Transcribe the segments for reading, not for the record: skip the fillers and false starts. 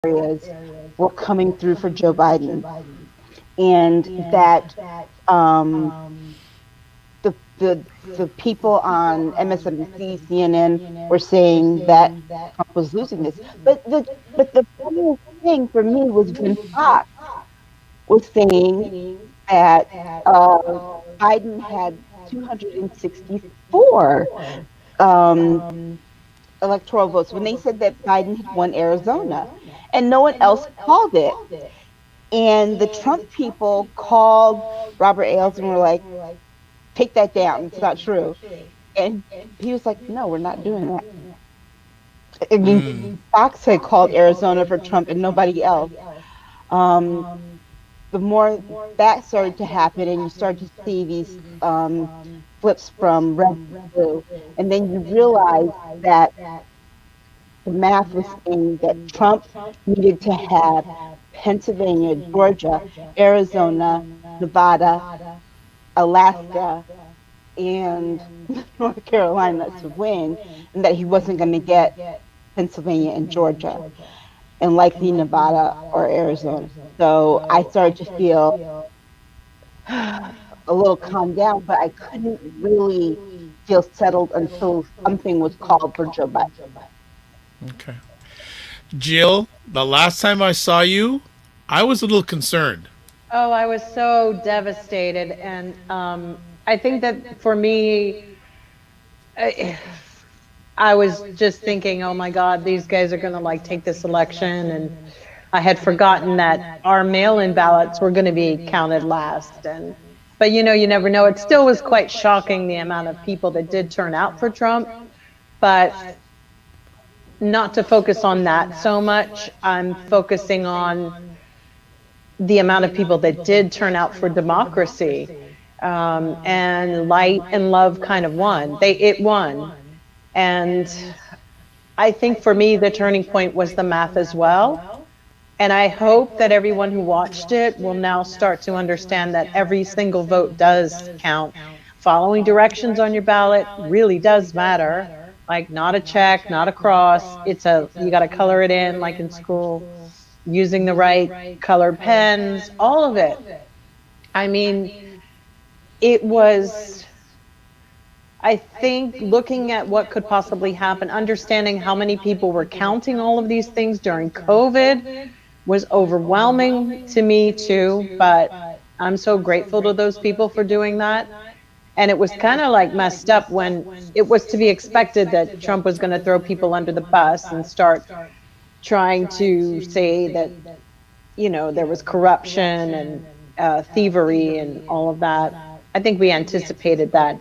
areas were coming through for Joe Biden, and that um, the people on MSNBC, CNN were saying that Trump was losing this. But the funniest thing for me was when Fox was saying that Biden had 264 um, electoral votes when they said that Biden had won Arizona, and no one else called it. And the Trump people called Robert Ailes and were like, "Take that down. It's not true." And he was like, "No, we're not doing that." I mean, Mm. Fox had called Arizona for Trump and nobody else. Um, the more that started to happen, and you start to see these flips from red to blue, and then you realize that the math was saying that Trump needed to have Pennsylvania, Georgia, Arizona, Nevada, Alaska, and North Carolina to win, and that he wasn't going to get Pennsylvania and Georgia, and likely Nevada or Arizona. So I started to feel a little calmed down, but I couldn't really feel settled until something was called for Joe Biden. Okay. Jill, the last time I saw you, I was a little concerned. Oh, I was so devastated. And I think that for me, I, I was just thinking, oh my God, these guys are going to like take this election. And I had forgotten that our mail-in ballots were going to be counted last. But you never know. It still was quite shocking the amount of people that did turn out for Trump. But not to focus on that so much. I'm focusing on the amount of people that did turn out for democracy, and light and love kind of won. It won, and I think for me the turning point was the math as well. And I hope that everyone who watched it will now start to understand that every single vote does count. Following directions on your ballot really does matter. Like not a check, not a cross. You got to color it in like in school, using the right colored pens, all of it. I mean, it was, I think, looking at what could possibly happen, understanding how many people were counting all of these things during COVID was overwhelming to me too. But I'm so grateful to those people for doing that. And it was kind of like messed up when it was to be expected that Trump was going to throw people under the bus and start trying to say that there was corruption and thievery and all of that. I think we anticipated that.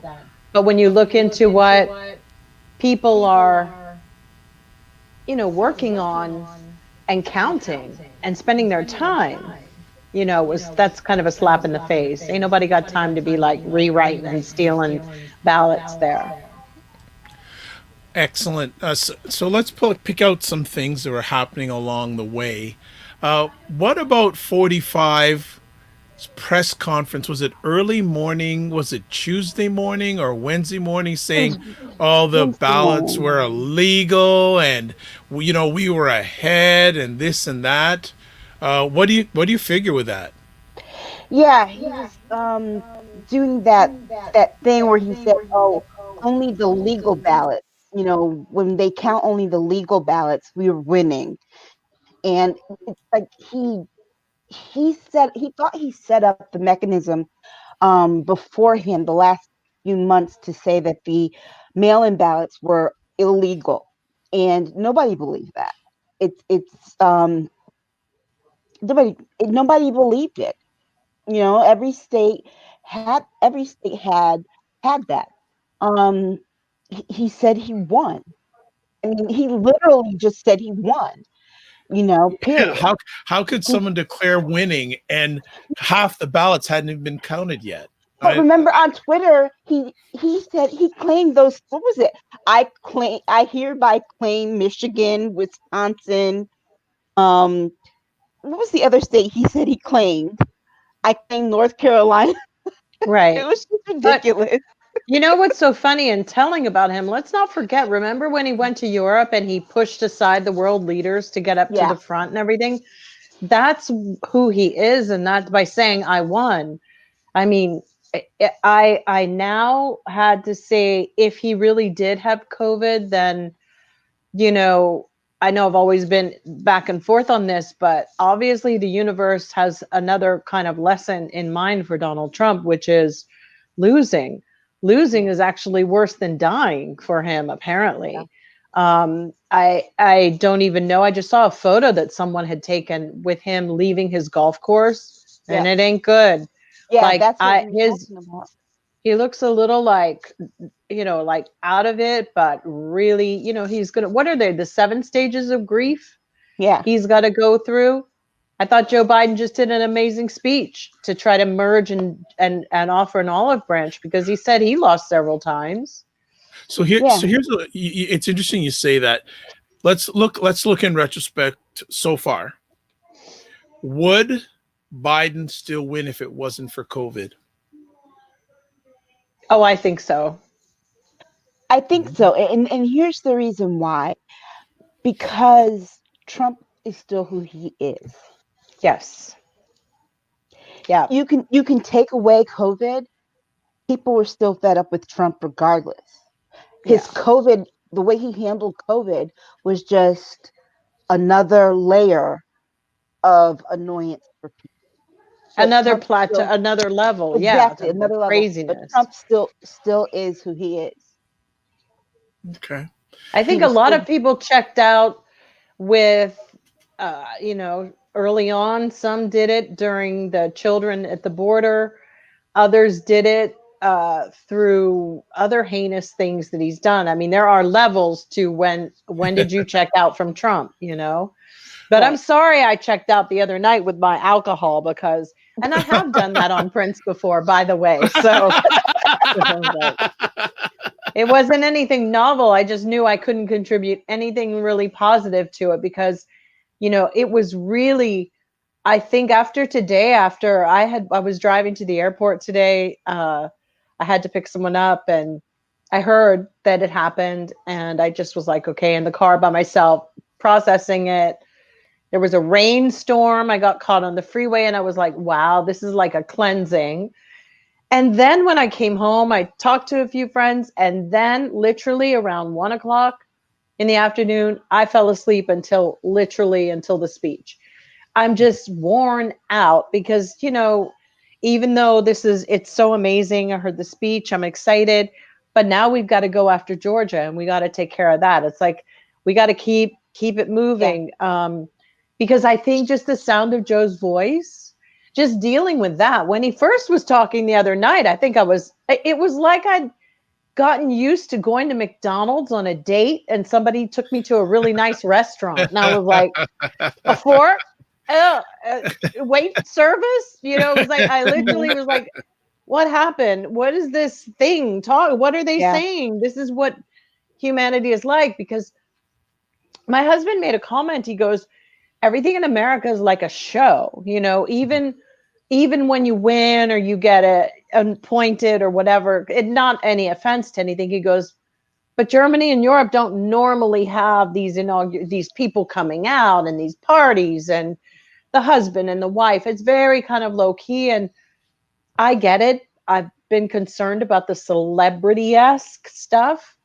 But when you look into what people are, working on and counting and spending their time, that's kind of a slap in the face. Ain't nobody got time to be like rewriting and stealing ballots there. Excellent. So let's pick out some things that were happening along the way. What about 45 press conference? Was it early morning? Was it Tuesday morning or Wednesday morning It was saying all the Wednesday ballots morning. were illegal and we were ahead and this and that? What do you figure with that? Yeah, he was doing that thing where he said, "Oh, only the legal ballots. When they count only the legal ballots, we are winning." And it's like he thought he set up the mechanism beforehand the last few months to say that the mail-in ballots were illegal, and nobody believed that. It's nobody believed it. Every state had that. Um, he said he won. I mean, he literally just said he won. Yeah, Period. how could someone declare winning and half the ballots hadn't even been counted yet? But I, remember on Twitter, he said he claimed those. What was it? I hereby claim Michigan, Wisconsin. Um, what was the other state he said he claimed? I claim North Carolina. It Right. was just But ridiculous. You know what's so funny and telling about him? Let's not forget, remember when he went to Europe and he pushed aside the world leaders to get up to Yeah, the front and everything? That's who he is. And that by saying, I won. I mean, I now had to say, if he really did have COVID, then, you know, I know I've always been back and forth on this, but obviously the universe has another kind of lesson in mind for Donald Trump, which is losing. Losing yeah, is actually worse than dying for him, yeah, apparently. I don't even know. I just saw a photo that someone had taken with him leaving his golf course, and yeah, it ain't good. yeah. Like That's what we were his talking about. he looks a little like, like out of it, but really, he's gonna, what are they, the 7 stages of grief Yeah, he's got to go through? I thought Joe Biden just did an amazing speech to try to merge and offer an olive branch, because he said he lost several times. So here, yeah. so here's it's interesting you say that. Let's look in retrospect so far. Would Biden still win if it wasn't for COVID? Oh, I think so. I think Mhm. so. And here's the reason why. Because Trump is still who he is. Yes. Yeah. You can take away COVID, people were still fed up with Trump regardless. His Yeah. COVID, the way he handled COVID was just another layer of annoyance for people. But Another Trump plateau, still, another level. Yeah. exactly, The another level. But craziness. Trump still is who he is. Okay. I He think a will lot of still, people checked out with, early on. Some did it during the children at the border. Others did it through other heinous things that he's done. I mean, there are levels to when did you check out from Trump? But I'm right. sorry I checked out the other night with my alcohol, because, and I have done that on Prince before, by the way. So it wasn't anything novel. I just knew I couldn't contribute anything really positive to it, because, it was really, I think after today, after I was driving to the airport today, I had to pick someone up, and I heard that it happened, and I just was like, okay, in the car by myself, processing it. There was a rainstorm. I got caught on the freeway, and I was like, wow, this is like a cleansing. And then when I came home, I talked to a few friends, and then literally around 1 o'clock in the afternoon, I fell asleep until literally until the speech. I'm just worn out because, even though it's so amazing. I heard the speech, I'm excited, but now we've got to go after Georgia, and we got to take care of that. It's like we got to keep it Yeah. moving. Because I think just the sound of Joe's voice, just dealing with that. When he first was talking the other night, I think it was like I'd gotten used to going to McDonald's on a date and somebody took me to a really nice restaurant. And I was like, a fork? Uh, wait, service? It was like, I Hmm. literally was like, what happened? What is this thing? Talk. What are they Yeah. saying? This is what humanity is like. Because my husband made a comment. He goes, everything in America is like a show, even when you win or you get appointed or whatever, not any offense to anything. He goes, but Germany and Europe don't normally have these people coming out and these parties and the husband and the wife. It's very kind of low key. And I get it. I've been concerned about the celebrity esque stuff,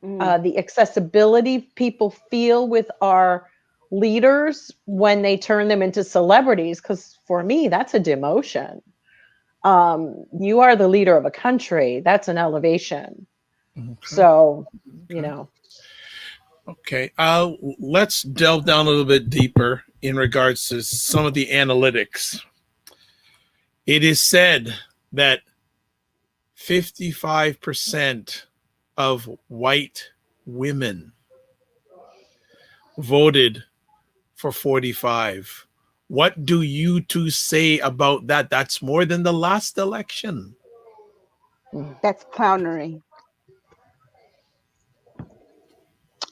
Hmm. the accessibility people feel with our leaders when they turn them into celebrities. Because for me, that's a demotion. You are the leader of a country, that's an elevation. Okay. So, you Okay. know, Okay. Let's delve down a little bit deeper in regards to some of the analytics. It is said that 55% of white women voted for 45. What do you two say about that? That's more than the last election. That's clownery.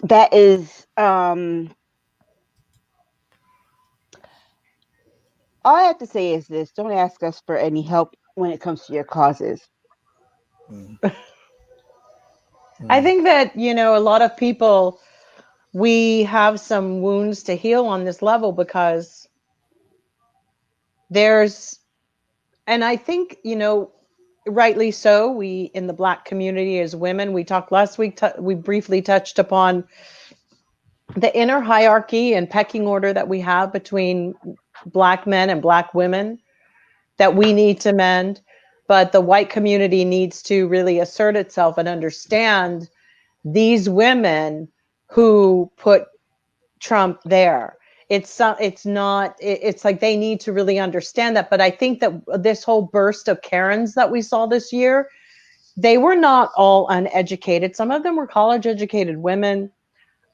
That is all I have to say is this: don't ask us for any help when it comes to your causes. Mm. I think that, a lot of people, we have some wounds to heal on this level because there's, and I think, rightly so, we in the Black community as women, we talked last week, we briefly touched upon the inner hierarchy and pecking order that we have between Black men and Black women that we need to mend. But the white community needs to really assert itself and understand these women who put Trump there. It's not, it's like they need to really understand that. But I think that this whole burst of Karens that we saw this year, they were not all uneducated. Some of them were college educated women.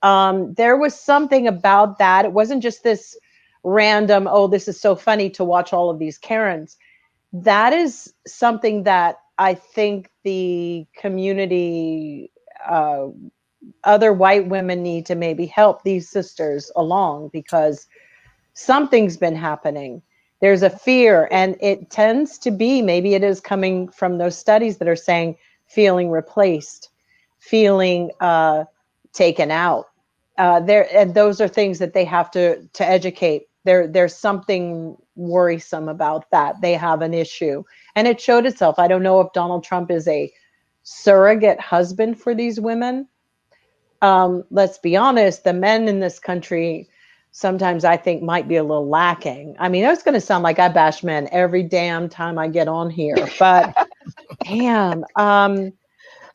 There was something about that. It wasn't just this random, oh, this is so funny to watch all of these Karens. That is something that I think the community, other white women need to maybe help these sisters along because something's been happening. There's a fear, and it tends to be, maybe it is coming from those studies that are saying feeling replaced, feeling taken out. There, and those are things that they have to educate. There's something worrisome about that. They have an issue, and it showed itself. I don't know if Donald Trump is a surrogate husband for these women. Let's be honest, the men in this country sometimes I think might be a little lacking. I mean, it's going to sound like I bash men every damn time I get on here, but damn,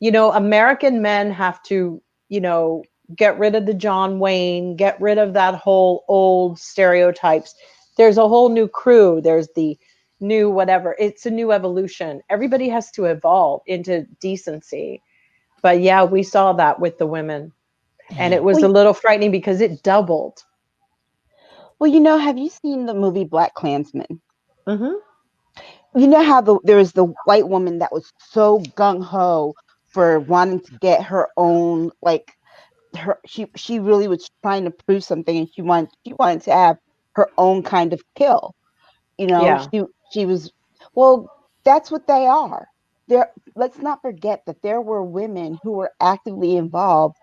American men have to, get rid of the John Wayne, get rid of that whole old stereotypes. There's a whole new crew. There's the new whatever. It's a new evolution. Everybody has to evolve into decency. But yeah, we saw that with the women. And it was Well, a little frightening because it doubled. have you seen the movie Black Klansman? Hmm. You know how there was the white woman that was so gung ho for wanting to get her own, like, she really was trying to prove something, and she wanted to have her own kind of kill. Yeah, She was, well, that's what they are. There, let's not forget that there were women who were actively involved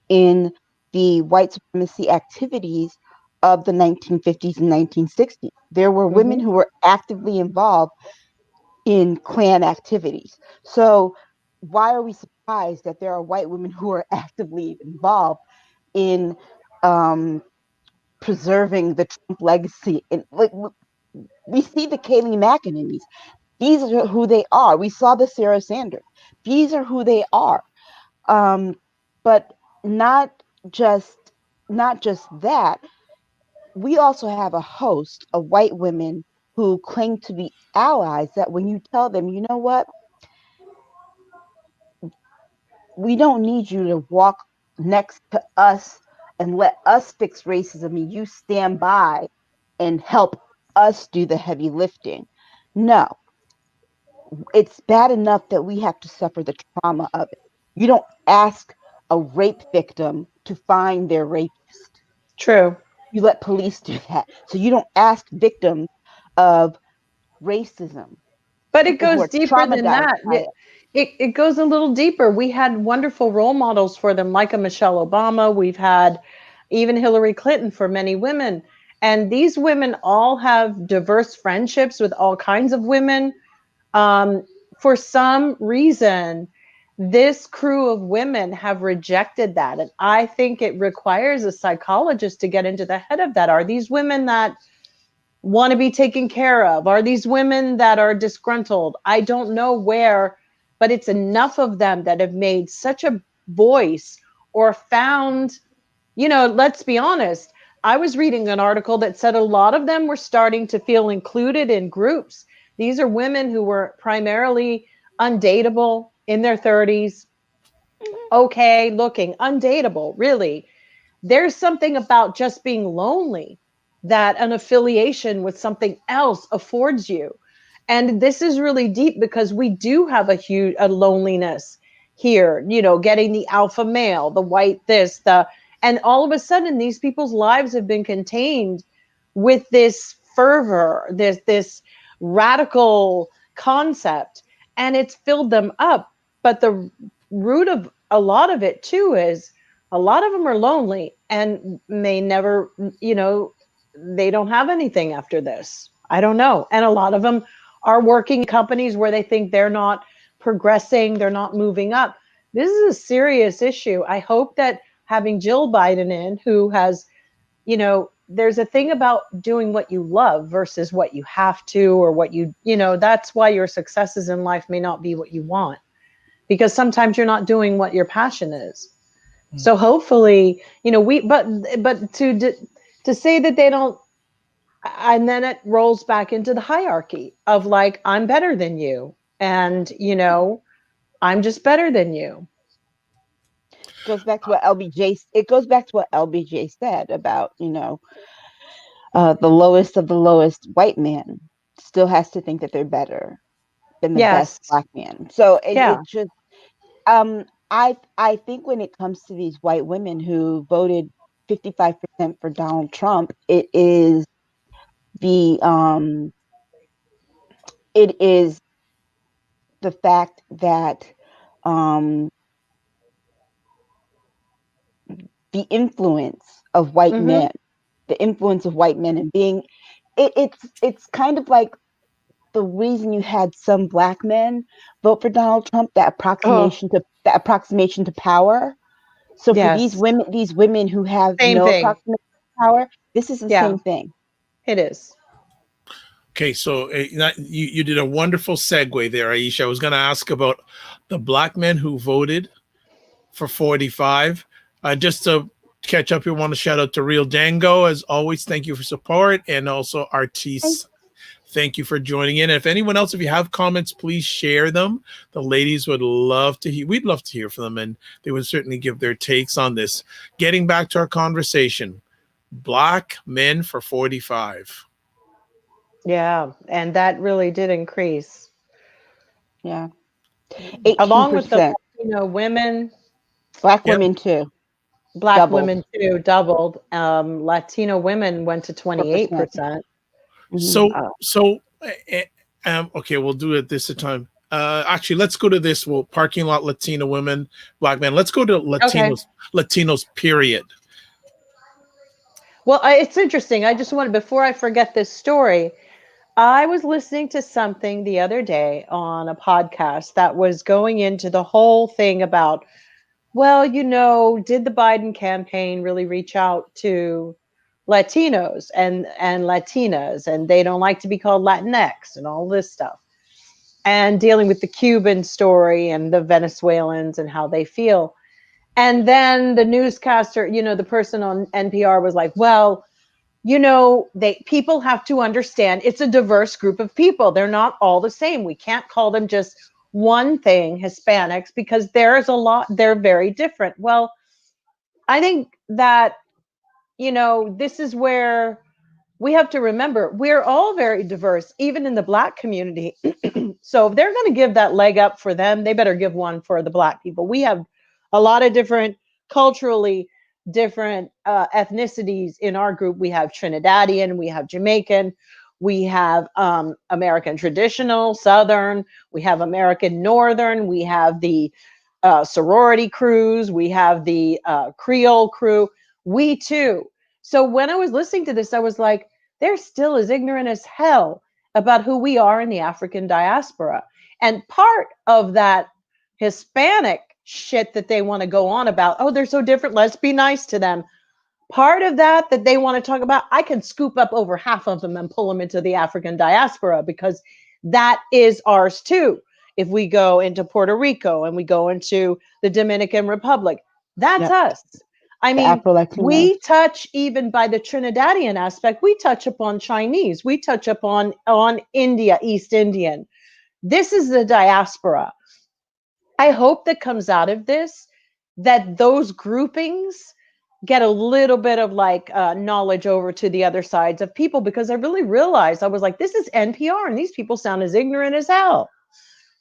in the white supremacy activities of the 1950s and 1960s. There were women hmm, who were actively involved in Klan activities. So why are we surprised that there are white women who are actively involved in um, preserving the Trump legacy? And like, we see the Kayleigh McEnany's. These are who they are. We saw the Sarah Sanders. These are who they are. Um, but not just not just that. We also have a host of white women who claim to be allies. That when you tell them, you know what, we don't need you to walk next to us and let us fix racism, and you stand by and help us do the heavy lifting. No, it's bad enough that we have to suffer the trauma of it. You don't ask a rape victim to find their rapist. true. You let police do that. So you don't ask victims of racism, But it people who goes are deeper than traumatized that. by it. It goes a little deeper. We had wonderful role models for them, like a Michelle Obama. We've had even Hillary Clinton for many women. And these women all have diverse friendships with all kinds of women. Um, for some reason, this crew of women have rejected that. And I think it requires a psychologist to get into the head of that. Are these women that want to be taken care of? Are these women that are disgruntled? I don't know where, but it's enough of them that have made such a voice or found, let's be honest. I was reading an article that said a lot of them were starting to feel included in groups. These are women who were primarily undateable in their 30s, okay looking, undateable, really. There's something about just being lonely that an affiliation with something else affords you. And this is really deep because we do have a loneliness here, getting the alpha male, the white this, and all of a sudden these people's lives have been contained with this fervor, this radical concept, and it's filled them up. But the root of a lot of it too is a lot of them are lonely and may never, you know, they don't have anything after this. I don't know. And a lot of them are working companies where they think they're not progressing, they're not moving up. This is a serious issue. I hope that having Jill Biden in, who has, you know, there's a thing about doing what you love versus what you have to, or what you know, that's why your successes in life may not be what you want, because sometimes you're not doing what your passion is. So hopefully, you know, but to say that they don't, and then it rolls back into the hierarchy of like, I'm better than you, and you know, I'm just better than you. Goes back to what LBJ. It goes back to what LBJ said about, the lowest of the lowest white man still has to think that they're better than the best Yes. black man. So Yeah. it just I think when it comes to these white women who voted 55% for Donald Trump, the um it is the fact that um the influence of white Mm-hmm. men, the influence of white men, and being it's kind of like the reason you had some black men vote for Donald Trump, Oh, that approximation to power. So for yes. these women who have Same no thing. approximation to power, this is the Yeah, same thing. it is. Okay, so you did a wonderful segue there, Aisha. I was going to ask about the black men who voted for 45. Just to catch up, we want to shout out to Real Django. As always, thank you for support. And also And Artis, thank you for joining in. If anyone else, if you have comments, please share them. The ladies would love to hear, we'd love to hear from them, and they would certainly give their takes on this. Getting back to our conversation, black men for 45. Yeah, and that really did increase, yeah, along with the 18%. Latino women. Black Yep. women too, Black doubled women too doubled. Latino women went to 4%. 28%. Hmm. So okay, we'll do it this time. Actually, let's go to this. Well, parking lot, Latino women, black men. Let's go to Okay. Latinos. Period. Well, it's interesting. I just wanted, before I forget this story, I was listening to something the other day on a podcast that was going into the whole thing about, well, you know, did the Biden campaign really reach out to Latinos and Latinas, and they don't like to be called Latinx and all this stuff, and dealing with the Cuban story and the Venezuelans and how they feel. And then the newscaster, you know, the person on NPR was like, well, you know, they people have to understand it's a diverse group of people. They're not all the same. We can't call them just one thing, Hispanics, because there's a lot, they're very different. Well, I think that, you know, this is where we have to remember we're all very diverse, even in the Black community. So if they're going to give that leg up for them, they better give one for the Black people. We have a lot of different, culturally different ethnicities in our group. We have Trinidadian, we have Jamaican, we have American traditional, Southern, we have American Northern, we have the sorority crews, we have the Creole crew. We too. So when I was listening to this, I was like, they're still as ignorant as hell about who we are in the African diaspora. And part of that Hispanic shit that they want to go on about, oh, they're so different, let's be nice to them. Part of that they want to talk about, I can scoop up over half of them and pull them into the African diaspora, because that is ours too. If we go into Puerto Rico and we go into the Dominican Republic, that's Yep, us. I the mean, Afro Latinos. we touch, even by the Trinidadian aspect, we touch upon Chinese, we touch upon on India, East Indian. This is the diaspora. I hope that comes out of this that those groupings get a little bit of like knowledge over to the other sides of people, because I really realized, I was like, this is NPR and these people sound as ignorant as hell.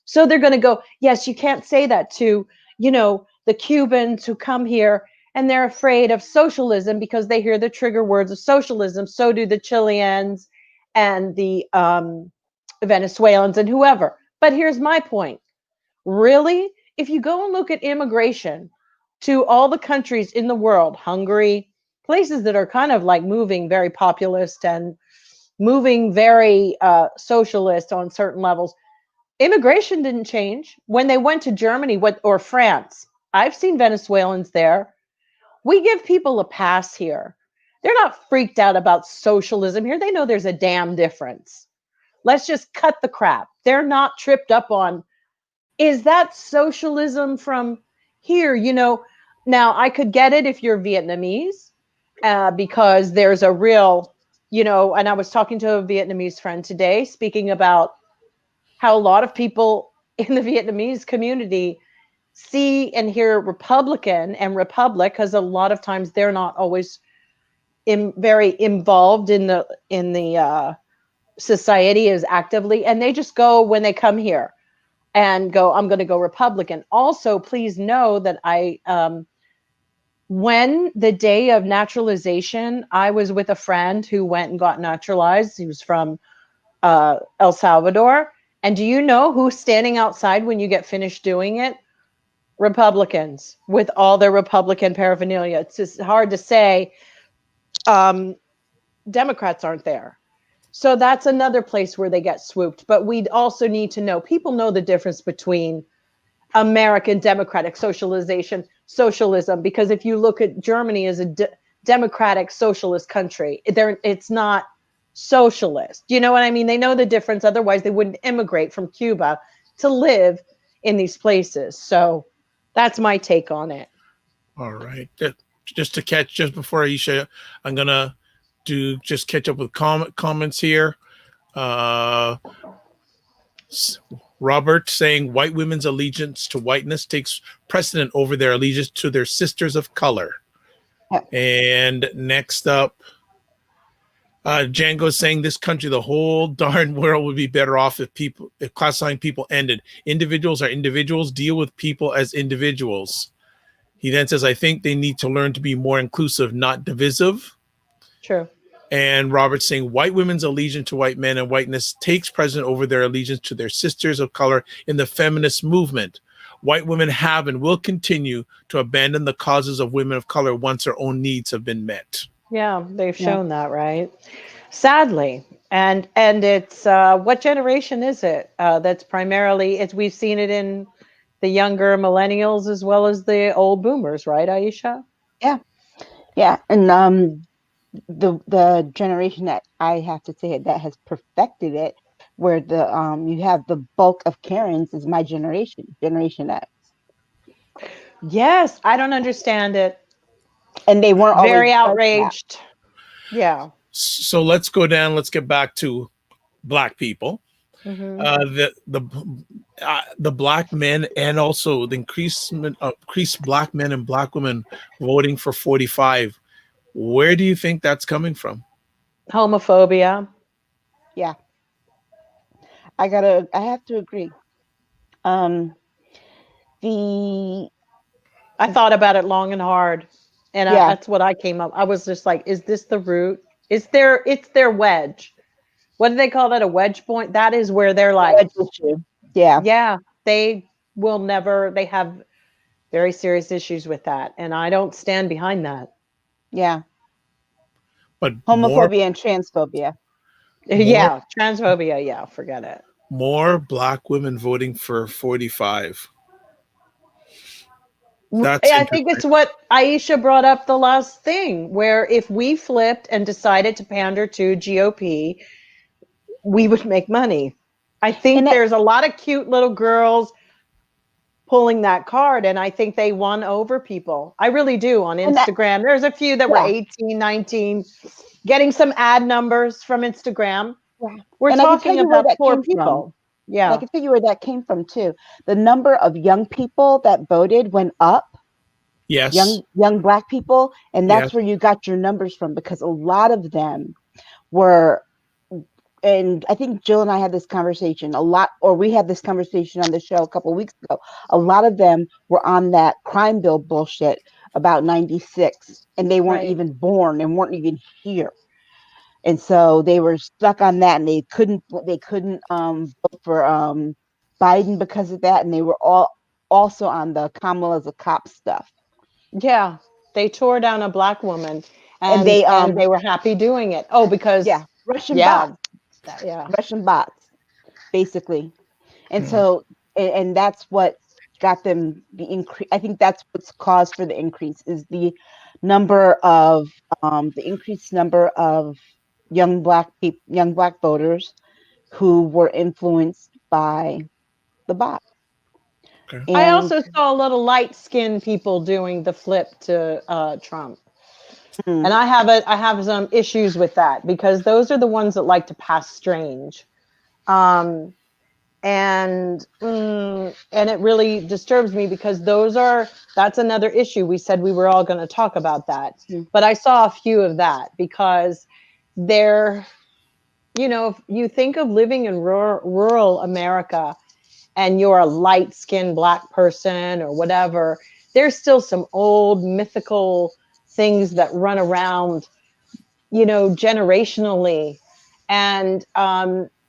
So they're going to go, yes, you can't say that to, you know, the Cubans who come here and they're afraid of socialism because they hear the trigger words of socialism. So do the Chileans and the Venezuelans and whoever. But here's my point. Really? if you go and look at immigration to all the countries in the world, Hungary, places that are kind of like moving very populist and moving very socialist on certain levels, immigration didn't change. When they went to Germany or France, I've seen Venezuelans there. We give people a pass here. They're not freaked out about socialism here. They know there's a damn difference. Let's just cut the crap. They're not tripped up on, is that socialism from here? Now I could get it if you're Vietnamese, because there's a real, and I was talking to a Vietnamese friend today, speaking about how a lot of people in the Vietnamese community see and hear Republican and Republic, because a lot of times they're not always very involved in the society as actively, and they just go when they come here and go, I'm going to go Republican. Also, please know that when the day of naturalization, I was with a friend who went and got naturalized. He was from El Salvador. And do you know who's standing outside when you get finished doing it? Republicans with all their Republican paraphernalia. It's just hard to say. Um, Democrats aren't there. So that's another place where they get swooped. But we also need to know, people know the difference between American democratic socialism, because if you look at Germany as a democratic socialist country, it's not socialist. You know what I mean? They know the difference. Otherwise, they wouldn't immigrate from Cuba to live in these places. So that's my take on it. All right. Just to catch, just before Aisha, I'm gonna just catch up with comments here. Uh, Robert saying white women's allegiance to whiteness takes precedent over their allegiance to their sisters of color. Yeah. And next up, Django saying this country, the whole darn world would be better off if classifying people ended. Individuals are individuals, deal with people as individuals. He then says, I think they need to learn to be more inclusive, not divisive. True. And Robert saying white women's allegiance to white men and whiteness takes precedent over their allegiance to their sisters of color in the feminist movement. White women have and will continue to abandon the causes of women of color once their own needs have been met. Yeah, they've Yeah. shown that, right? Sadly. And it's what generation is it? That's primarily, it's we've seen it in the younger millennials as well as the old boomers, right, Aisha? Yeah. Yeah. And the generation that I have to say that has perfected it, where the you have the bulk of Karens, is my generation, Generation X. Yes, I don't understand it. And they weren't always Very like that. outraged. Yeah. So let's go down. Let's get back to black people. Hmm. The black men and also the increased black men and black women voting for 45. Where do you think that's coming from? Homophobia. Yeah. I have to agree. Um the I thought about it long and hard, and Yeah, that's what I came up. I was just like, is this the root? It's their wedge. What do they call that? A wedge point? That is where they're the like, wedge issue. Yeah. yeah, they will never, they have very serious issues with that. And I don't stand behind that. Yeah. But Homophobia and transphobia. more, Yeah, transphobia. Yeah, forget it. more black women voting for 45. That's I think it's interesting. what Aisha brought up the last thing, where if we flipped and decided to pander to GOP, we would make money. I And think that there's a lot of cute little girls pulling that card, and I think they won over people. I really do on and that Instagram. There's a few that were yeah, 18, 19, getting some ad numbers from Instagram. yeah. We're And I can tell talking you where about that poor came from. people. And I Yeah, can tell you where that came from too. The number of young people that voted went up, Yes. young black people, and Yes. that's where you got your numbers from, because a lot of them were, and I think Jill and I had this conversation a lot, or we had this conversation on the show a couple of weeks ago. A lot of them were on that crime bill bullshit about 96, and they weren't right. even born and weren't even here. And so they were stuck on that, and they couldn't vote for Biden because of that, and they were all also on the Kamala's a cop stuff. Yeah, they tore down a black woman, And and they were happy doing it. Oh, because yeah, Russian yeah, bots, yeah. Russian bots, basically. And Hmm. so, and that's what got them the increase. I think that's what's caused for the increase is number of the increased number of young black voters who were influenced by the bot. Okay. I And also saw a little light skinned people doing the flip to Trump. And mm, I have some issues with that because those are the ones that like to pass strange. Um, and it really disturbs me because that's another issue. We said we were all going to talk about that. mm, But I saw a few of that because they're, if you think of living in rural America and you're a light skinned black person or whatever, there's still some old mythical things that run around, generationally. And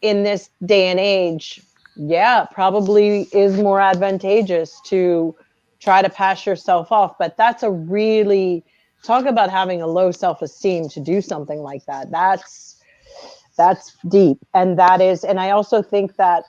in this day and age, yeah, probably is more advantageous to try to pass yourself off. But that's a really, talk about having a low self esteem to do something like that. That's deep. And I also think that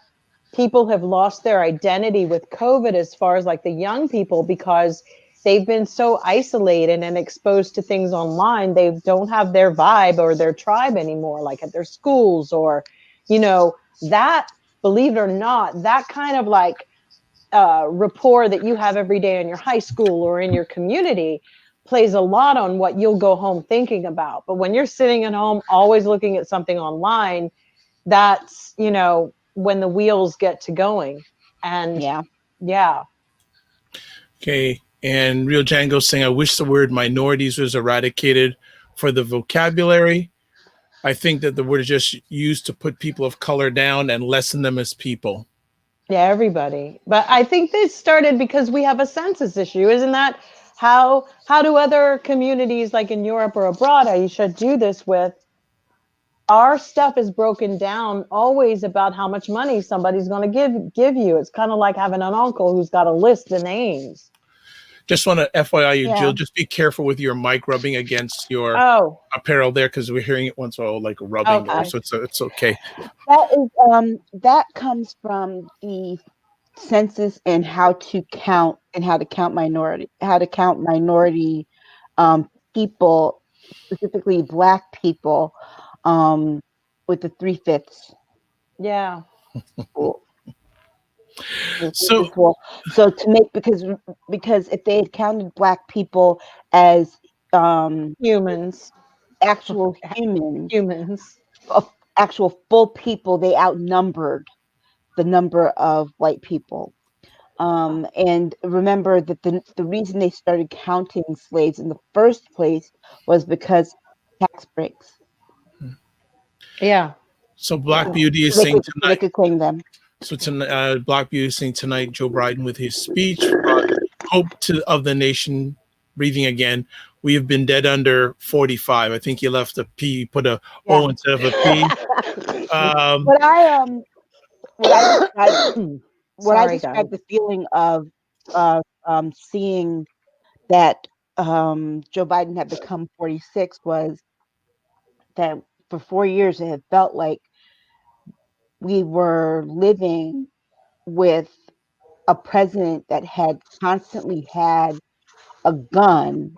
people have lost their identity with COVID as far as like the young people because they've been so isolated and exposed to things online. They don't have their vibe or their tribe anymore, like at their schools or, you know, that, believe it or not, that kind of like rapport that you have every day in your high school or in your community plays a lot on what you'll go home thinking about. But when you're sitting at home, always looking at something online, that's, when the wheels get to going. And yeah, yeah, Okay. And Real Django saying, I wish the word minorities was eradicated for the vocabulary. I think that the word is just used to put people of color down and lessen them as people. yeah, everybody. But I think this started because we have a census issue. Isn't that how do other communities like in Europe or abroad, Aisha, do this with our stuff is broken down always about how much money somebody's going to give you. It's kind of like having an uncle who's got a list of names. Just want to FYI you, yeah. Jill, just be careful with your mic rubbing against your Oh, apparel there because we're hearing it once in a while like rubbing there. okay. So it's okay. That comes from the census and how to count minority people, specifically Black people, um, with the 3/5 Yeah. rule. The So 3/5 rule. So to make because if they had counted Black people as um, Humans. actual humans, Humans. actual full people, they outnumbered the number of white people. And remember that the reason they started counting slaves in the first place was because tax breaks. Yeah. so Black So, Beauty is so they saying could so they tonight. could claim them. So tonight, Black Beauty is saying tonight. Joe Biden with his speech brought hope to of the nation breathing again. We have been dead under 45. I think he left a P, put a Yeah. O instead of a P. Um, what I what I described what I Sorry, guys. described the feeling of seeing that Joe Biden had become 46 was that for 4 years it had felt like we were living with a president that had constantly had a gun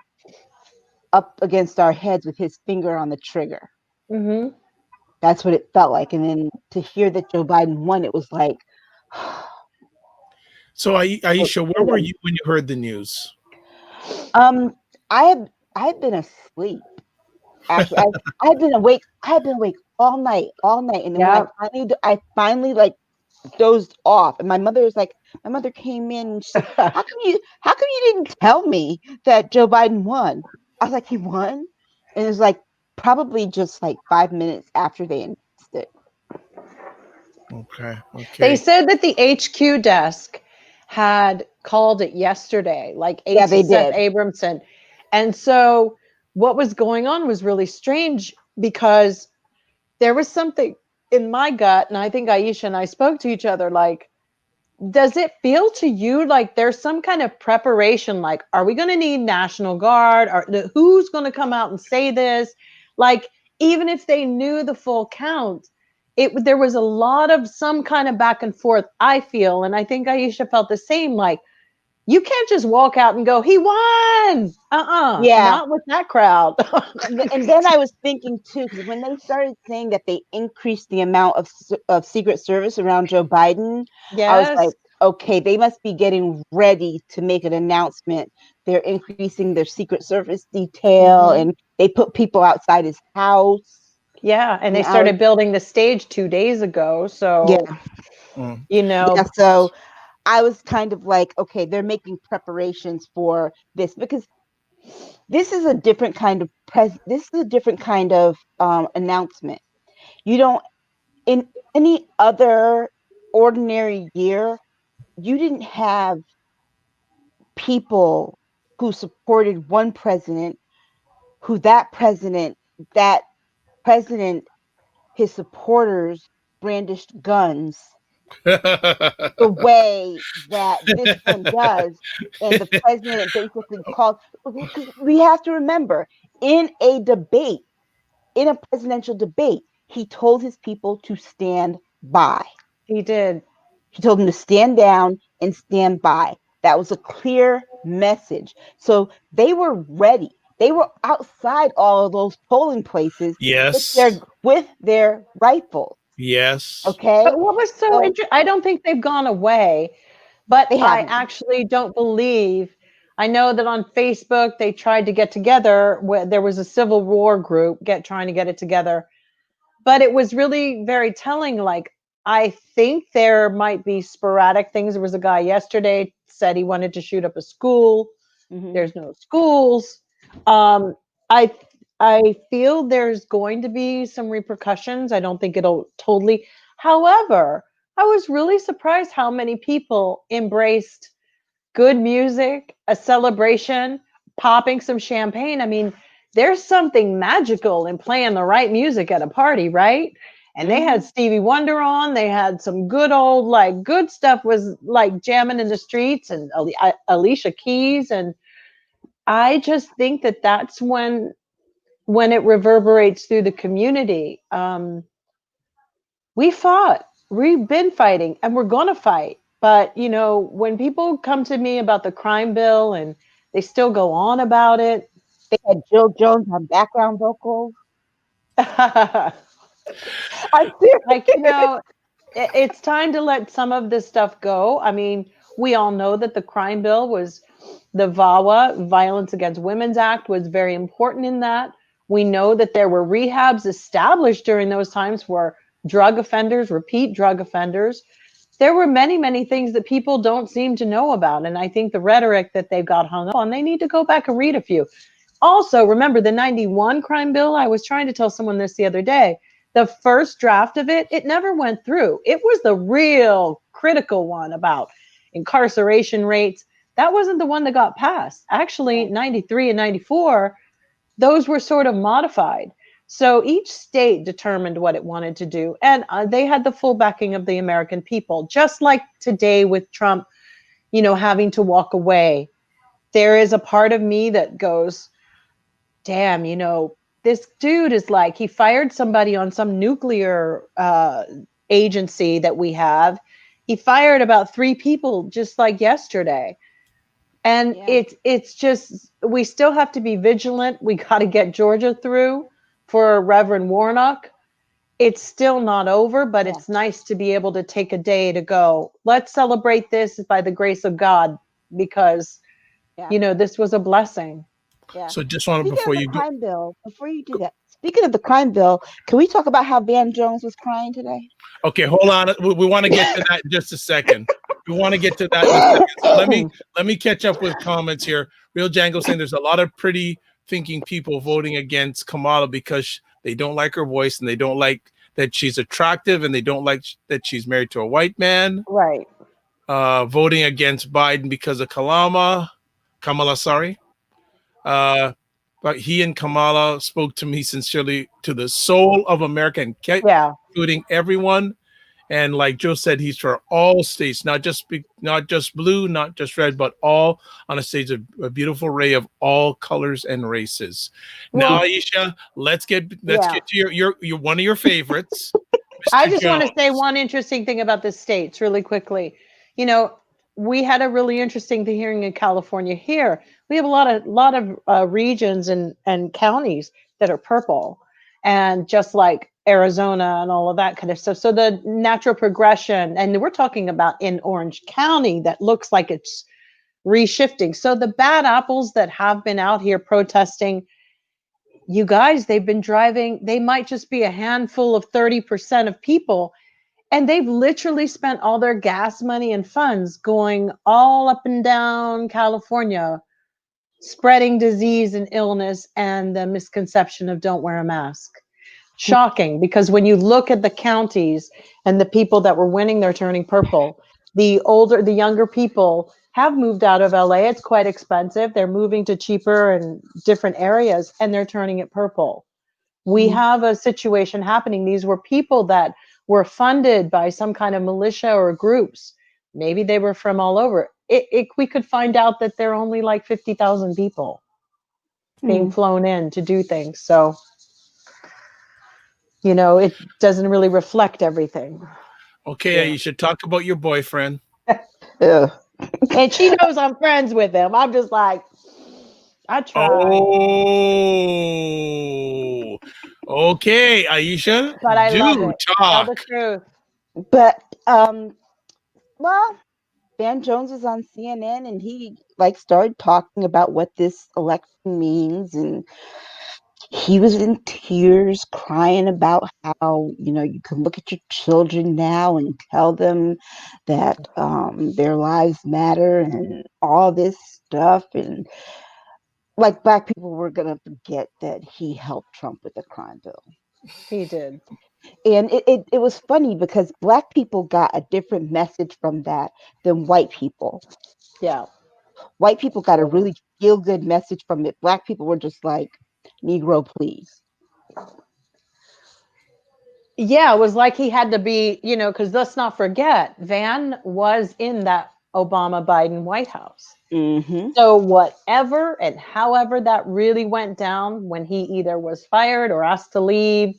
up against our heads with his finger on the trigger. Hmm. That's what it felt like. And then to hear that Joe Biden won, it was like, so Aisha, where were um, you when you heard the news? um, I had been asleep. Actually, I had been awake. I had been awake all night. And then when Yeah. I finally like dozed off, and my mother came in and she said, how come you didn't tell me that Joe Biden won? I was like, he won, and it was like probably just like 5 minutes after they announced it. Okay, They okay. said that the HQ desk had called it yesterday, like Yeah, they Seth did. Abramson. And so what was going on was really strange because there was something in my gut, and I think Aisha and I spoke to each other like, does it feel to you like there's some kind of preparation? Like, are we going to need National Guard? Or who's going to come out and say this? Like, even if they knew the full count, there was a lot of some kind of back and forth, I feel. And I think Aisha felt the same. Like, you can't just walk out and go, he won. Yeah. Not with that crowd. And then I was thinking too, because when they started saying that they increased the amount of Secret Service around Joe Biden, I was like, Yes. okay, they must be getting ready to make an announcement. They're increasing their Secret Service detail, Hmm. and they put people outside his house. Yeah. And And they I was, started building the stage 2 days ago. yeah, So, Mm. you yeah. know, So I was kind of like, okay, they're making preparations for this because this is a different kind of This is a different kind of announcement. You don't in any other ordinary year, you didn't have people who supported one president, who that president, his supporters brandished guns the way that this one does. And the president basically called, because we have to remember, in a debate, in a presidential debate, he told his people to stand by. he did. He told them to stand down and stand by. That was a clear message. So they were ready. They were outside all of those polling places Yes. with their rifles. Yes. Okay. But what was so So interesting, I don't think they've gone away, but they I haven't. actually don't believe. I know that on Facebook they tried to get together. Where there was a Civil War group trying to get it together, but it was really very telling. Like, I think there might be sporadic things. There was a guy yesterday said he wanted to shoot up a school. Mm-hmm. There's no schools. Um, I I feel there's going to be some repercussions. I don't think it'll totally. However, I was really surprised how many people embraced good music, a celebration, popping some champagne. I mean, there's something magical in playing the right music at a party, right? And they had Mm-hmm. Stevie Wonder on. They had some good old, like, good stuff was like jamming in the streets, and Alicia Keys. And I just think that that's when it reverberates through the community. We fought. We've been fighting, and we're going to fight. But when people come to me about the crime bill and they still go on about it, They had Jill Jones on background vocals. like, I'm serious. it's time to let some of this stuff go. I mean, we all know that the crime bill was the VAWA, Violence Against Women's Act, was very important in that. We know that there were rehabs established during those times for drug offenders, repeat drug offenders. There were many, many things that people don't seem to know about. And I think the rhetoric that they've got hung up on, they need to go back and read a few. Also, remember the 91 crime bill? I was trying to tell someone this the other day. The first draft of it, it never went through. It was the real critical one about incarceration rates. That wasn't the one that got passed. Actually, Right. 93 and 94, those were sort of modified. So each state determined what it wanted to do. And they had the full backing of the American people, just like today with Trump, having to walk away. There is a part of me that goes, damn, this dude is like, he fired somebody on some nuclear agency that we have. He fired about 3 people just like yesterday. And Yeah. it's just, we still have to be vigilant. We got to get Georgia through for Reverend Warnock. It's still not over, but Yeah. it's nice to be able to take a day to go, let's celebrate this by the grace of God, because, Yeah. this was a blessing. Yeah. So just want to Speaking of before the you go. crime bill, before you do that, speaking of the crime bill, can we talk about how Van Jones was crying today? Okay, hold on. We want to get to that in just a second. We want to get to that in a second. So let me catch up with comments here. Real Django saying there's a lot of pretty thinking people voting against Kamala because they don't like her voice and they don't like that she's attractive and they don't like that she's married to a white man. Right. Voting against Biden because of Kamala, sorry. Uh, but he and Kamala spoke to me sincerely to the soul of America and kept Yeah. including everyone And like Joe said, he's for all states, not just blue, not just red, but all on a stage of a beautiful array of all colors and races. Now, Well, Aisha, let's yeah. get to your one of your favorites, I Mr. just want to say Jones. one interesting thing about the states really quickly. You know, we had a really interesting hearing in California here. We have a lot of regions and counties that are purple, and just like Arizona and all of that kind of stuff. So the natural progression, and we're talking about in Orange County that looks like it's reshifting. So the bad apples that have been out here protesting, you guys, they've been driving, they might just be a handful of 30% of people, and they've literally spent all their gas money and funds going all up and down California, spreading disease and illness and the misconception of don't wear a mask. Shocking, because when you look at the counties and the people that were winning, they're turning purple. The younger people have moved out of LA. It's quite expensive. They're moving to cheaper and different areas, and they're turning it purple. We Mhm. have a situation happening. These were people that were funded by some kind of militia or groups. Maybe they were from all over. We could find out that they're only like 50,000 people being Hmm. flown in to do things. So, it doesn't really reflect everything. Okay, Yeah. you should talk about your boyfriend. Ugh. And she knows I'm friends with him. I'm just like, I try, Oh, okay, Aisha, but I love do it. Tell the talk. truth. But well, Van Jones was on CNN and he like started talking about what this election means, and he was in tears crying about how you can look at your children now and tell them that their lives matter and all this stuff, and like black people were gonna forget that he helped Trump with the crime bill. He did. And it was funny because black people got a different message from that than white people. Yeah. White people got a really feel good message from it. Black people were just like, Negro, please. Yeah, it was like he had to be, because let's not forget, Van was in that Obama Biden White House. Mm-hmm. So, whatever and however that really went down when he either was fired or asked to leave,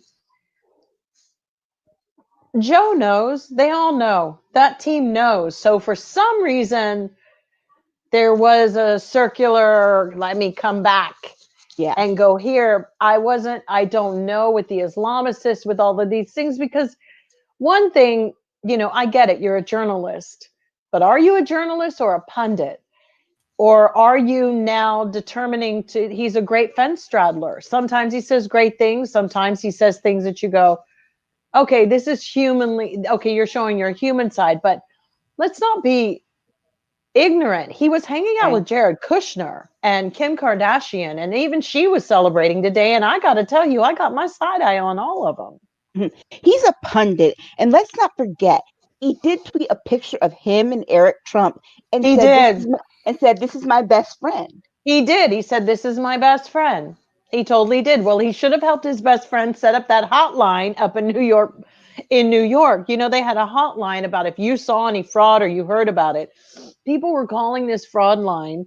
Joe knows. They all know. That team knows. So, for some reason, there was a circular, let me come back Yeah. and go here. I don't know with the Islamicists, with all of these things, because one thing, I get it, you're a journalist, but are you a journalist or a pundit? Or are you now determining he's a great fence straddler. Sometimes he says great things. Sometimes he says things that you go, okay, this is humanly, okay, you're showing your human side, but let's not be ignorant. He was hanging out Right. with Jared Kushner and Kim Kardashian, and even she was celebrating today. And I got to tell you, I got my side eye on all of them. Mhm. He's a pundit. And let's not forget, he did tweet a picture of him and Eric Trump and He said, did. this is my best friend. He did. He said, "This is my best friend." He totally did. Well, he should have helped his best friend set up that hotline up in New York. In New York, they had a hotline about if you saw any fraud or you heard about it. People were calling this fraud line.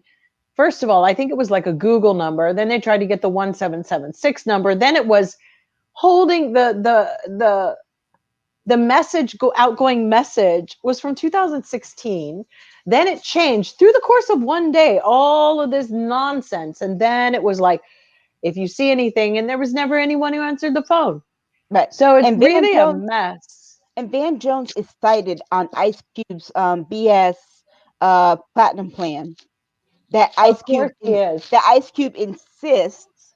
First of all, I think it was like a Google number. Then they tried to get the 1776 number. Then it was holding the outgoing message was from 2016. Then it changed through the course of one day, all of this nonsense. And then it was like, if you see anything, and there was never anyone who answered the phone. Right. So it's And Van really a Jones mess. and Van Jones is cited on Ice Cube's BS platinum plan. That Of Ice Cube course he is. that Ice Cube insists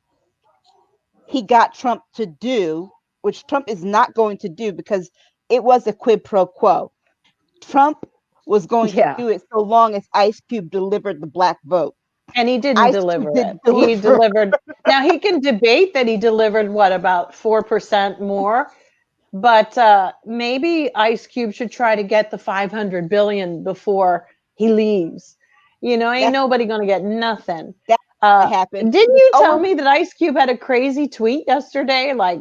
he got Trump to do, which Trump is not going to do because it was a quid pro quo. Trump was going to Yeah. do it so long as Ice Cube delivered the black vote. And he didn't Ice Cube deliver it. didn't He deliver. delivered. Now he can debate that he delivered what, about 4% more. But maybe Ice Cube should try to get the 500 billion before he leaves. Ain't That's nobody gonna get nothing. that's what happened. Didn't It's you tell always me that Ice Cube had a crazy tweet yesterday, like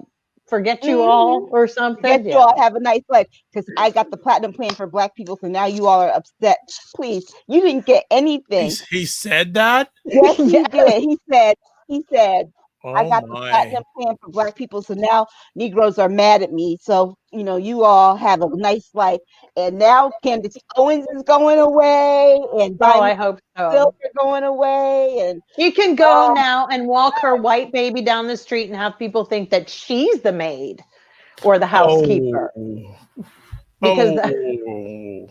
forget you all Mm-hmm. or Forget something. you Yeah. all have a nice life because I got the platinum plan for Black people, so now you all are upset. Please, you didn't get anything. He said that? Yes, he Yes. did. He said, I Oh got the my. platinum plan for Black people, so now Negroes are mad at me. So, you all have a nice life. And now Candace Owens is going away, and Oh, I Diamond hope Silk so. are going away, and She can go oh, now and walk her white baby down the street and have people think that she's the maid or the Oh. housekeeper because Oh. I mean,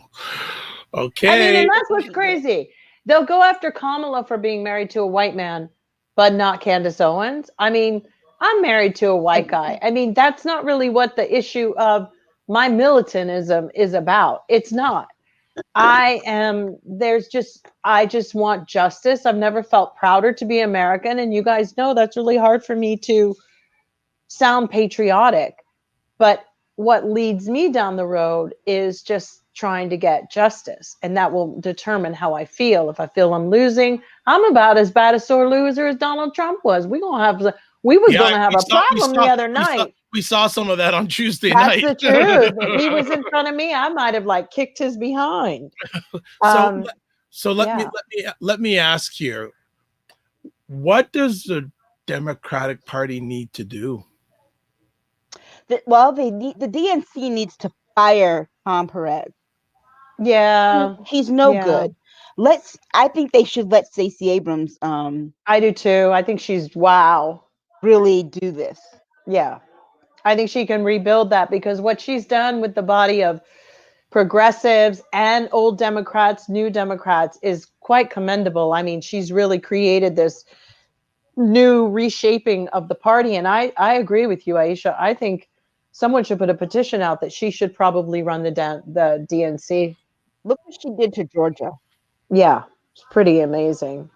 and Okay. that's what's crazy. They'll go after Kamala for being married to a white man, but not Candace Owens. I mean, I'm married to a white guy. I mean, that's not really what the issue of my militantism is about. It's not. I just want justice. I've never felt prouder to be American. And you guys know that's really hard for me to sound patriotic. But what leads me down the road is just trying to get justice. And that will determine how I feel. If I feel I'm losing, I'm about as bad a sore loser as Donald Trump was. We was Yeah, gonna have a problem the other night. we saw some of that on Tuesday That's night. the truth. If he was in front of me, I might have like kicked his behind. So Um, so yeah. let me ask here. What does the Democratic Party need to do? well, the DNC needs to fire Tom Perez. Yeah. He's no Yeah. good. I think they should let Stacey Abrams I do too. I think she's wow. really do this. Yeah. I think she can rebuild that because what she's done with the body of progressives and old Democrats, new Democrats is quite commendable. I mean, she's really created this new reshaping of the party. And I agree with you, Aisha. I think someone should put a petition out that she should probably run the DNC. Look what she did to Georgia. Yeah, it's pretty amazing.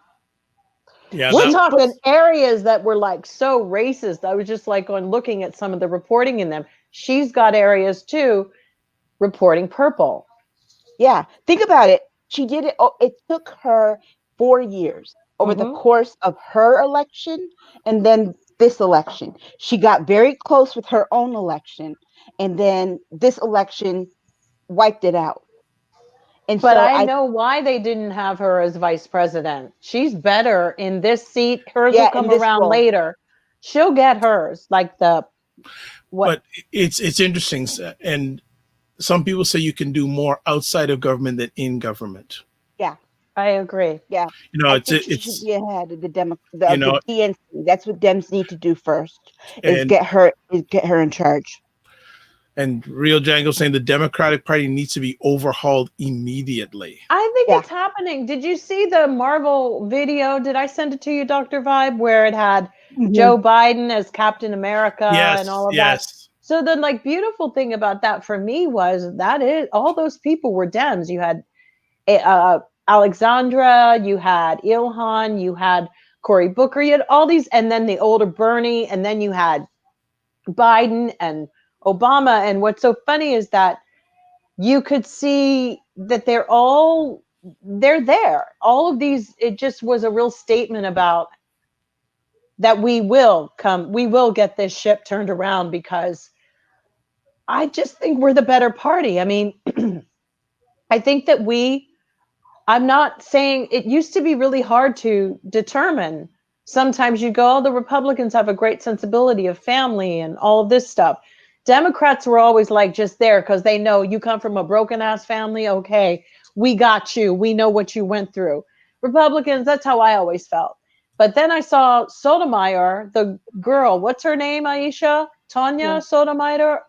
Yeah, We're that She talking puts areas that were like so racist. I was just like on looking at some of the reporting in them. She's got areas too reporting purple. Yeah, think about it. She did it. Oh, it took her 4 years over the Mm-hmm. course of her election and then this election. She got very close with her own election, and then this election wiped it out. And But so I know why they didn't have her as vice president. She's better in this seat. Hers will yeah, in come this around role, later. She'll get hers. Like the what? but it's interesting, and some people say you can do more outside of government than in government. yeah, I agree. yeah. You know, I it's think she should it's be ahead of you of the know, DNC. That's what Dems need to do first is and get her in charge. Real Django saying the Democratic Party needs to be overhauled immediately. I think Yeah. it's happening. Did you see the Marvel video? Did I send it to you, Dr. Vibe, where it had Mhm. Joe Biden as Captain America and Yes, all of that? yes. So the like beautiful thing about that for me was that is all those people were Dems. You had Alexandra, you had Ilhan, you had Cory Booker, you had all these, and then the older Bernie, and then you had Biden and Obama. And what's so funny is that you could see that they're there. All of these, it just was a real statement about that we will get this ship turned around because I just think we're the better party. I mean, I think that I'm not saying it used to be really hard to determine. Sometimes you go, oh, the Republicans have a great sensibility of family and all of this stuff. Democrats were always like just there because they know you come from a broken ass family. Okay, we got you. We know what you went through. Republicans, that's how I always felt. But then I saw Sotomayor, the girl, what's her name, Aisha? Tanya Yeah. Sotomayor,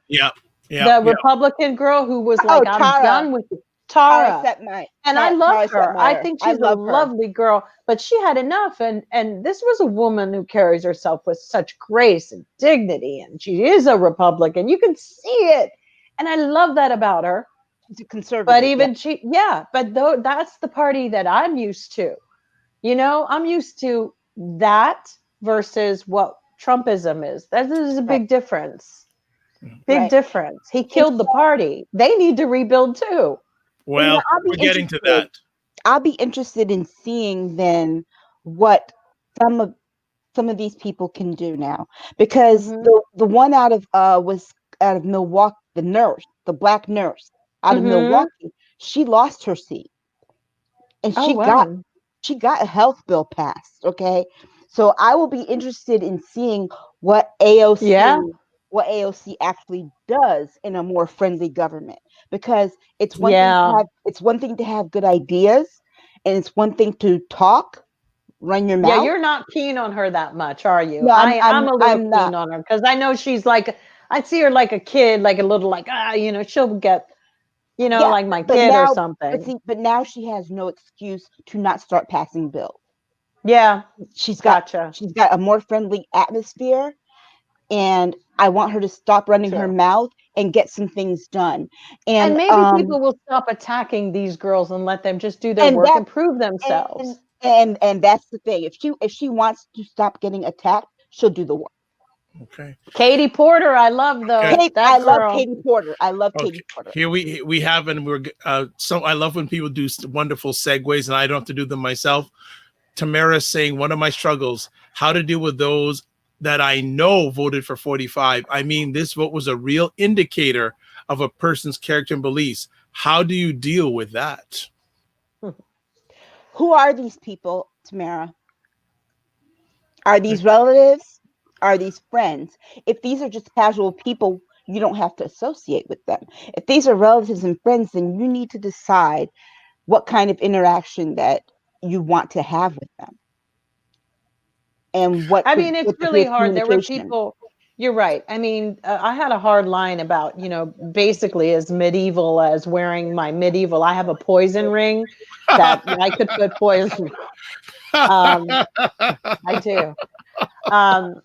Yeah, yeah, the yeah. Republican girl who was Oh, like, I'm Tara. done with it. Tara Tara. Setmeyer. And I love Tara her. I Setmeyer. think I she's a love her. lovely girl, but she had enough. And this was a woman who carries herself with such grace and dignity. And she is a Republican. You can see it. And I love that about her. She's a But conservative. even she, yeah, but though that's the party that I'm used to. You know, I'm used to that versus what Trumpism is. That is a Right. big difference. Big Right. difference. He And killed the party. They need to rebuild too. Well, I'll be we're getting to interested. that. I'll be interested in seeing then what some of some of these people can do now, because Mhm. the one out of was out of Milwaukee, the nurse, the black nurse out of Mhm. Milwaukee, she lost her seat, and Oh wow. she got a health bill passed. Okay, so I will be interested in seeing what Yeah. AOC actually does in a more friendly government, because Yeah. it's one thing to have good ideas, and it's one thing to talk, run your Yeah, mouth. you're not keen on her that much, are you? No, I'm a little I'm keen not. on her because I know she's like, I see her like a kid, like a little like she'll get, Yeah, like my kid or something. but now she has no excuse to not start passing bills. Yeah, She's got gotcha. a more friendly atmosphere, and I want her to stop running her True. mouth and get some things done. And And maybe people will stop attacking these girls and let them just do their and work that and prove and themselves. that's the thing. If she wants to stop getting attacked, she'll do the work. Okay. Katie Porter, I love Okay. though. I That love girl. Katie Porter. I love Okay. Katie Porter. Here we have, and we're so I love when people do wonderful segues, and I don't have to do them myself. Tamara saying one of my struggles, how to deal with those that I know voted for 45. I mean, this vote was a real indicator of a person's character and beliefs. How do you deal with that? Who are these people, Tamara? Are these relatives? Are these friends? If these are just casual people, you don't have to associate with them. If these are relatives and friends, then you need to decide what kind of interaction that you want to have with them, and I mean, it's what degree really of hard. There were communication. people, you're right. I mean, I had a hard line about, basically as medieval as wearing my medieval. I have a poison ring that I could put poison. Um, I do. Um,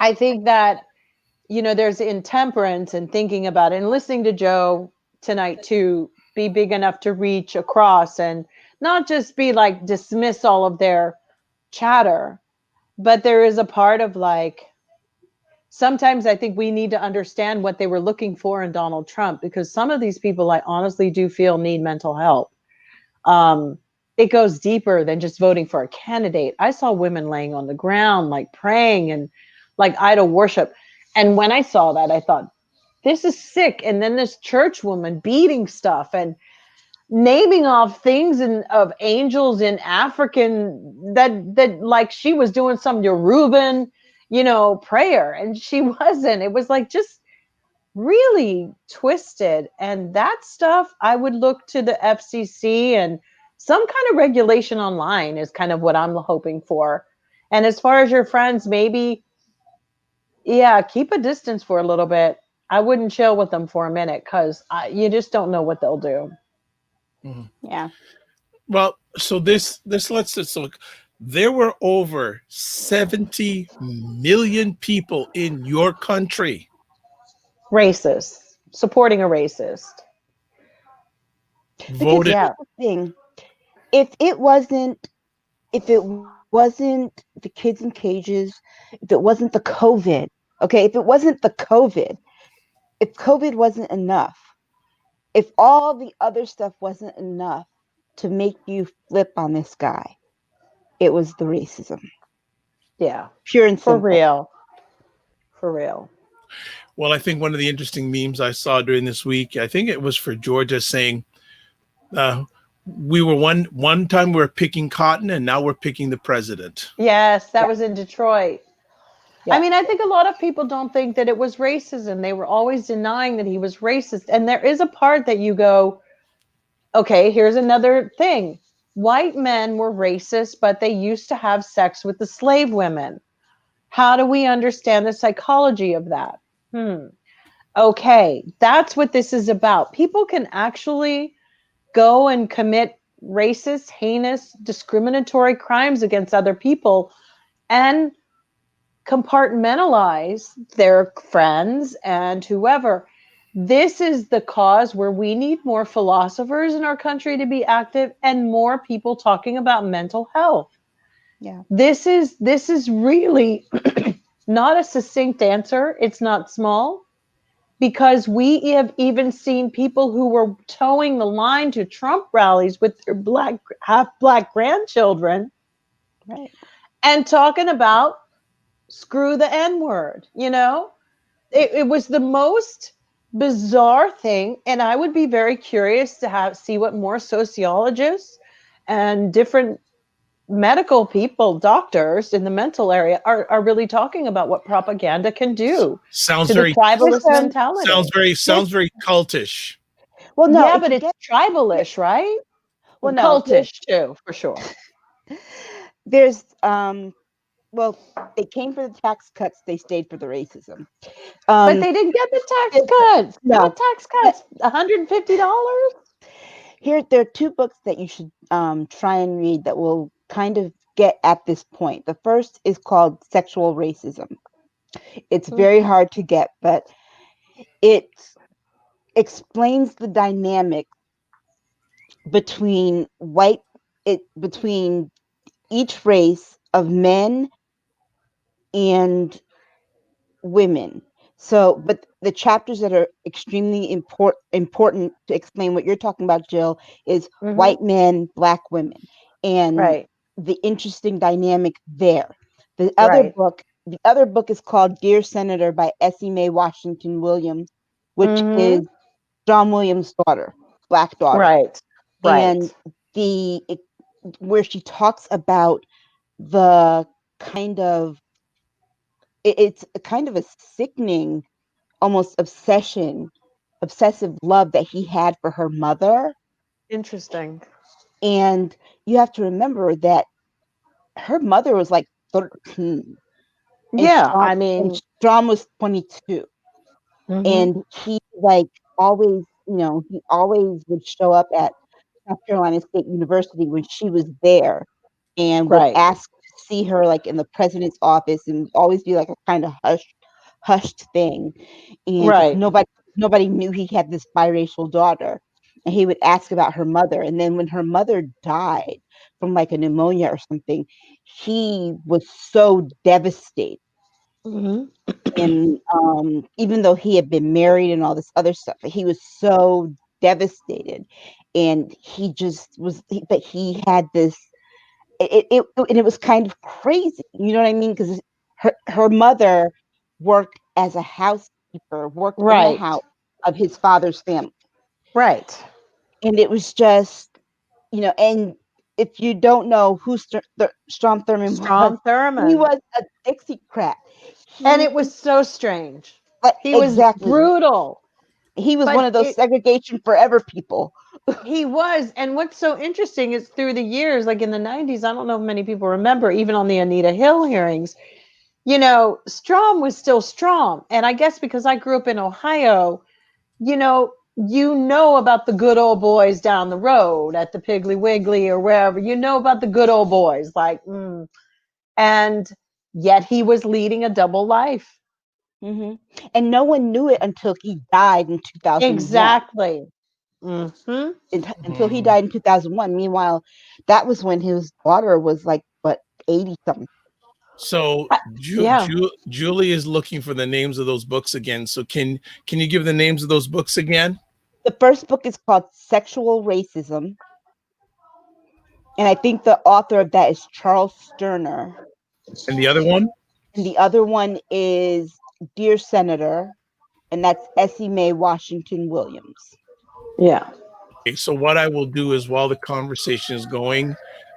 I think that, there's intemperance and thinking about it and listening to Joe tonight to be big enough to reach across and not just be like dismiss all of their chatter, but there is a part of like, sometimes I think we need to understand what they were looking for in Donald Trump, because some of these people I honestly do feel need mental help. Um, it goes deeper than just voting for a candidate. I saw women laying on the ground, like praying and like idol worship. And when I saw that, I thought, this is sick. And then this church woman beating stuff and naming off things of angels in African that like she was doing some Yoruban, prayer, and she wasn't. It was like just really twisted. And that stuff, I would look to the FCC and some kind of regulation online is kind of what I'm hoping for. And as far as your friends, maybe, yeah, keep a distance for a little bit. I wouldn't chill with them for a minute because you just don't know what they'll do. Mhm. Yeah. Well, so this lets us look. There were over 70 million people in your country. Racist, supporting a racist. Because Voted. Yeah. here's the thing. If it wasn't if it wasn't the kids in cages, if it wasn't the COVID, okay, if it wasn't the COVID, if COVID wasn't enough, if all the other stuff wasn't enough to make you flip on this guy, it was the racism, Yeah. pure and For simple. real. For real. Well, I think one of the interesting memes I saw during this week, I think it was for Georgia, saying uh, we were one time we were picking cotton, and now we're picking the president. Yes, that Yeah, was in Detroit. I yeah, mean, I think a lot of people don't think that it was racism. They were always denying that he was racist. And there is a part that you go, okay, here's another thing. White men were racist, but they used to have sex with the slave women. How do we understand the psychology of that? Okay, that's what this is about. People can actually go and commit racist, heinous, discriminatory crimes against other people and compartmentalize their friends and whoever. This is the cause where we need more philosophers in our country to be active and more people talking about mental health. yeah. This is really not a succinct answer. It's not small because we have even seen people who were towing the line to Trump rallies with their half black grandchildren Right. and talking about screw the N word, you know? It was the most bizarre thing. And I would be very curious to see what more sociologists and different medical people, doctors in the mental area are really talking about what propaganda can do Sounds to the very There's tribalist sounds mentality. very there's sounds very cultish. well, no, Yeah, if but you it's get here, tribalish, right? well, no, here's Cultish too, for sure. there's well, they came for the tax cuts, they stayed for the racism. But Um, they didn't get the tax there's- cuts. What no, tax but cuts? $150? here there are two books that you should try and read that will kind of get at this point. The first is called Sexual Racism. It's very hard to get, but it explains the dynamic between between each race of men and women. So, but the chapters that are extremely important to explain what you're talking about, Jill, is Mm-hmm. white men, black women, and Right, the interesting dynamic there. right. The other book is called Dear Senator by Essie Mae Washington Williams, which Mm-hmm. is John Williams' daughter, black daughter, Right, and right. the it, where she talks about the kind of it's a kind of a sickening almost obsessive love that he had for her mother. Interesting. And you have to remember that her mother was like 13 and Yeah, I mean, Strom was 22. hmm, And he like always, he always would show up at South Carolina State University when she was there and would right, ask to see her like in the president's office and always be like a kind of hushed thing. And because right. nobody knew he had this biracial daughter. And he would ask about her mother. And then when her mother died from like a pneumonia or something, he was so devastated. Hmm. And even though he had been married and all this other stuff, he was so devastated. And he just was, but he had this, and it was kind of crazy. You know what I mean? Because her mother worked as a housekeeper, worked in the Right, house of his father's family, right. and it was just, and if you don't know who Strom Thurmond was, Strom he Thurmond. was a Dixiecrat. And He, it was so strange. but He was exactly, brutal, he was one but of those segregation forever people. he was. And what's so interesting is through the years, like in the 90s, I don't know if many people remember, even on the Anita Hill hearings, Strom was still Strom. And I guess because I grew up in Ohio, about the good old boys down the road at the Piggly Wiggly or wherever, about the good old boys, like, and yet he was leading a double life. Hmm. And no one knew it until he died in 2001. Exactly. Hmm. Until he Mm. died in 2001. Meanwhile, that was when his daughter was like, what, 80 something. So Yeah. Julie is looking for the names of those books again. So can you give the names of those books again? The first book is called Sexual Racism. And I think the author of that is Charles Sterner. And the other one? And the other one is Dear Senator. And that's Essie Mae Washington Williams. Yeah. Okay, so what I will do is while the conversation is going,